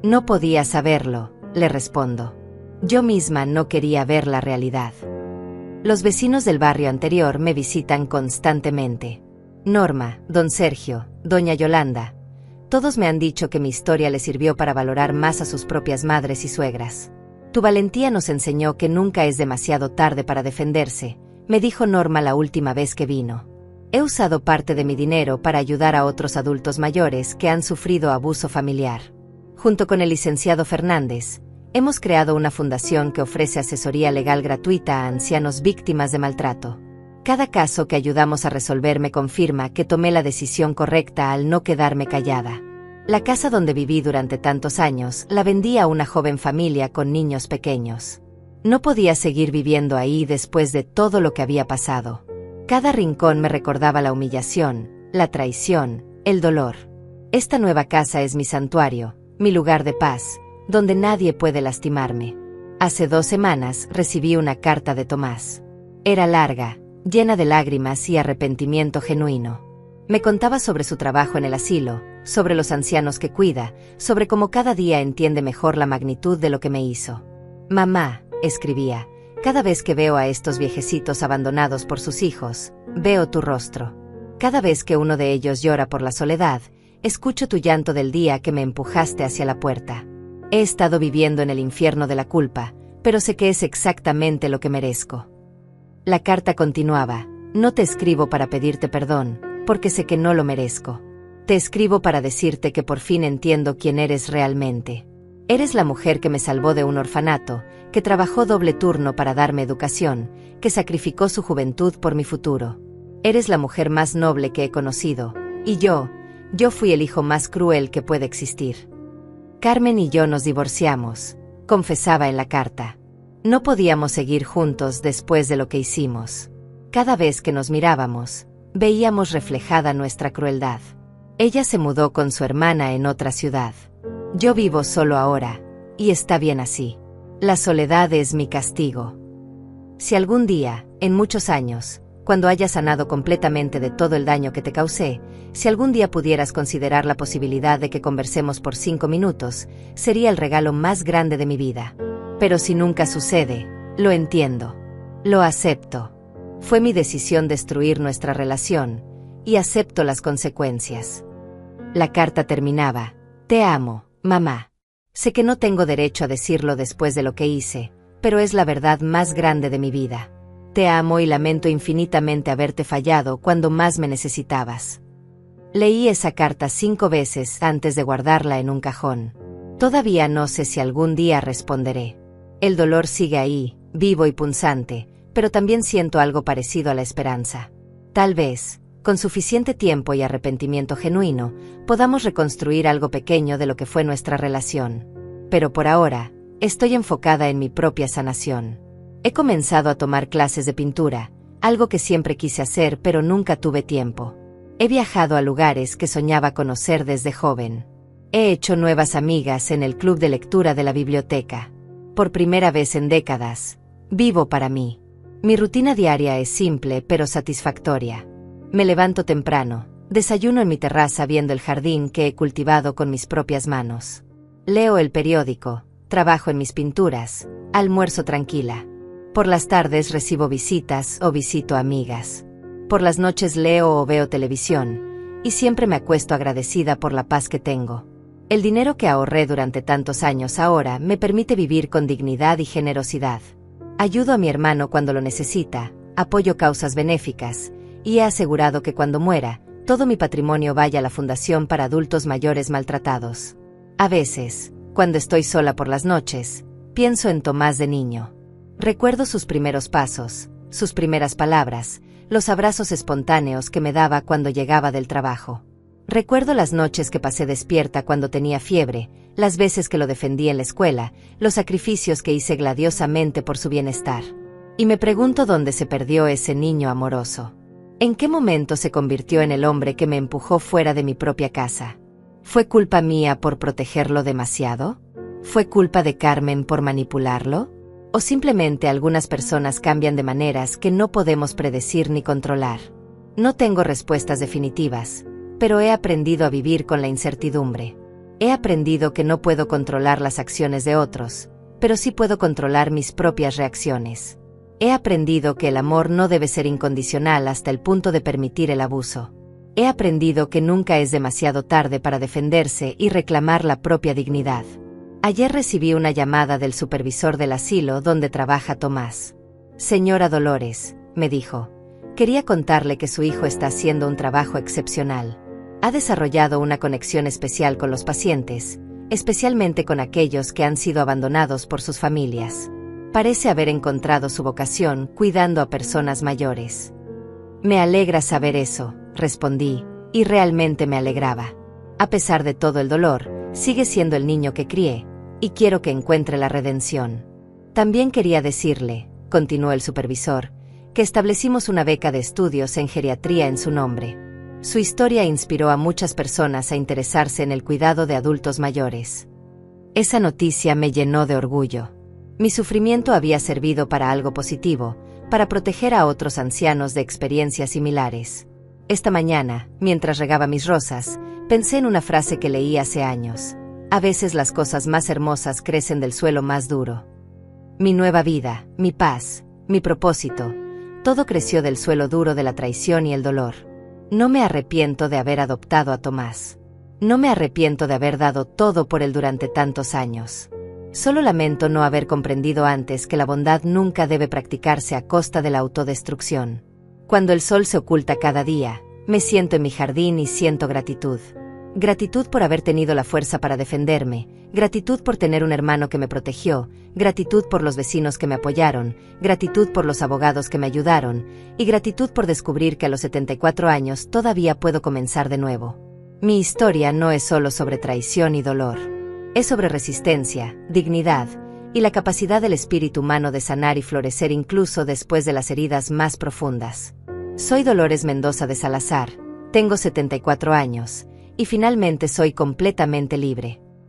No podía saberlo, le respondo. Yo misma no quería ver la realidad. Los vecinos del barrio anterior me visitan constantemente. Norma, don Sergio, doña Yolanda. Todos me han dicho que mi historia les sirvió para valorar más a sus propias madres y suegras. Tu valentía nos enseñó que nunca es demasiado tarde para defenderse, me dijo Norma la última vez que vino. He usado parte de mi dinero para ayudar a otros adultos mayores que han sufrido abuso familiar. Junto con el licenciado Fernández, hemos creado una fundación que ofrece asesoría legal gratuita a ancianos víctimas de maltrato. Cada caso que ayudamos a resolver me confirma que tomé la decisión correcta al no quedarme callada. La casa donde viví durante tantos años la vendí a una joven familia con niños pequeños. No podía seguir viviendo ahí después de todo lo que había pasado. Cada rincón me recordaba la humillación, la traición, el dolor. Esta nueva casa es mi santuario, mi lugar de paz, donde nadie puede lastimarme. Hace 2 semanas recibí una carta de Tomás. Era larga, llena de lágrimas y arrepentimiento genuino. Me contaba sobre su trabajo en el asilo, sobre los ancianos que cuida, sobre cómo cada día entiende mejor la magnitud de lo que me hizo. Mamá, escribía, cada vez que veo a estos viejecitos abandonados por sus hijos, veo tu rostro. Cada vez que uno de ellos llora por la soledad, escucho tu llanto del día que me empujaste hacia la puerta. He estado viviendo en el infierno de la culpa, pero sé que es exactamente lo que merezco. La carta continuaba, no te escribo para pedirte perdón, porque sé que no lo merezco. Te escribo para decirte que por fin entiendo quién eres realmente. Eres la mujer que me salvó de un orfanato, que trabajó doble turno para darme educación, que sacrificó su juventud por mi futuro. Eres la mujer más noble que he conocido, y yo fui el hijo más cruel que puede existir. Carmen y yo nos divorciamos, confesaba en la carta. No podíamos seguir juntos después de lo que hicimos. Cada vez que nos mirábamos, veíamos reflejada nuestra crueldad. Ella se mudó con su hermana en otra ciudad. Yo vivo solo ahora, y está bien así. La soledad es mi castigo. Si algún día, en muchos años, cuando hayas sanado completamente de todo el daño que te causé, si algún día pudieras considerar la posibilidad de que conversemos por 5 minutos, sería el regalo más grande de mi vida. Pero si nunca sucede, lo entiendo. Lo acepto. Fue mi decisión destruir nuestra relación, y acepto las consecuencias. La carta terminaba: te amo, mamá. Sé que no tengo derecho a decirlo después de lo que hice, pero es la verdad más grande de mi vida. Te amo y lamento infinitamente haberte fallado cuando más me necesitabas. Leí esa carta 5 veces antes de guardarla en un cajón. Todavía no sé si algún día responderé. El dolor sigue ahí, vivo y punzante, pero también siento algo parecido a la esperanza. Tal vez, con suficiente tiempo y arrepentimiento genuino, podamos reconstruir algo pequeño de lo que fue nuestra relación. Pero por ahora, estoy enfocada en mi propia sanación. He comenzado a tomar clases de pintura, algo que siempre quise hacer pero nunca tuve tiempo. He viajado a lugares que soñaba conocer desde joven. He hecho nuevas amigas en el club de lectura de la biblioteca. Por primera vez en décadas, vivo para mí. Mi rutina diaria es simple pero satisfactoria. Me levanto temprano, desayuno en mi terraza viendo el jardín que he cultivado con mis propias manos. Leo el periódico, trabajo en mis pinturas, almuerzo tranquila. Por las tardes recibo visitas o visito amigas. Por las noches leo o veo televisión, y siempre me acuesto agradecida por la paz que tengo. El dinero que ahorré durante tantos años ahora me permite vivir con dignidad y generosidad. Ayudo a mi hermano cuando lo necesita, apoyo causas benéficas, y he asegurado que cuando muera, todo mi patrimonio vaya a la Fundación para Adultos Mayores Maltratados. A veces, cuando estoy sola por las noches, pienso en Tomás de niño. Recuerdo sus primeros pasos, sus primeras palabras, los abrazos espontáneos que me daba cuando llegaba del trabajo. Recuerdo las noches que pasé despierta cuando tenía fiebre, las veces que lo defendí en la escuela, los sacrificios que hice gladiosamente por su bienestar. Y me pregunto dónde se perdió ese niño amoroso. ¿En qué momento se convirtió en el hombre que me empujó fuera de mi propia casa? ¿Fue culpa mía por protegerlo demasiado? ¿Fue culpa de Carmen por manipularlo? ¿O simplemente algunas personas cambian de maneras que no podemos predecir ni controlar? No tengo respuestas definitivas, pero he aprendido a vivir con la incertidumbre. He aprendido que no puedo controlar las acciones de otros, pero sí puedo controlar mis propias reacciones. He aprendido que el amor no debe ser incondicional hasta el punto de permitir el abuso. He aprendido que nunca es demasiado tarde para defenderse y reclamar la propia dignidad. Ayer recibí una llamada del supervisor del asilo donde trabaja Tomás. Señora Dolores, me dijo, quería contarle que su hijo está haciendo un trabajo excepcional. Ha desarrollado una conexión especial con los pacientes, especialmente con aquellos que han sido abandonados por sus familias. Parece haber encontrado su vocación cuidando a personas mayores. Me alegra saber eso, respondí, y realmente me alegraba. A pesar de todo el dolor, sigue siendo el niño que crié, y quiero que encuentre la redención. También quería decirle, continuó el supervisor, que establecimos una beca de estudios en geriatría en su nombre. Su historia inspiró a muchas personas a interesarse en el cuidado de adultos mayores. Esa noticia me llenó de orgullo. Mi sufrimiento había servido para algo positivo, para proteger a otros ancianos de experiencias similares. Esta mañana, mientras regaba mis rosas, pensé en una frase que leí hace años. A veces las cosas más hermosas crecen del suelo más duro. Mi nueva vida, mi paz, mi propósito, todo creció del suelo duro de la traición y el dolor. No me arrepiento de haber adoptado a Tomás. No me arrepiento de haber dado todo por él durante tantos años. Solo lamento no haber comprendido antes que la bondad nunca debe practicarse a costa de la autodestrucción. Cuando el sol se oculta cada día, me siento en mi jardín y siento gratitud. Gratitud por haber tenido la fuerza para defenderme, gratitud por tener un hermano que me protegió, gratitud por los vecinos que me apoyaron, gratitud por los abogados que me ayudaron, y gratitud por descubrir que a los 74 años todavía puedo comenzar de nuevo. Mi historia no es solo sobre traición y dolor. Es sobre resistencia, dignidad, y la capacidad del espíritu humano de sanar y florecer incluso después de las heridas más profundas. Soy Dolores Mendoza de Salazar, tengo 74 años, y finalmente soy completamente libre.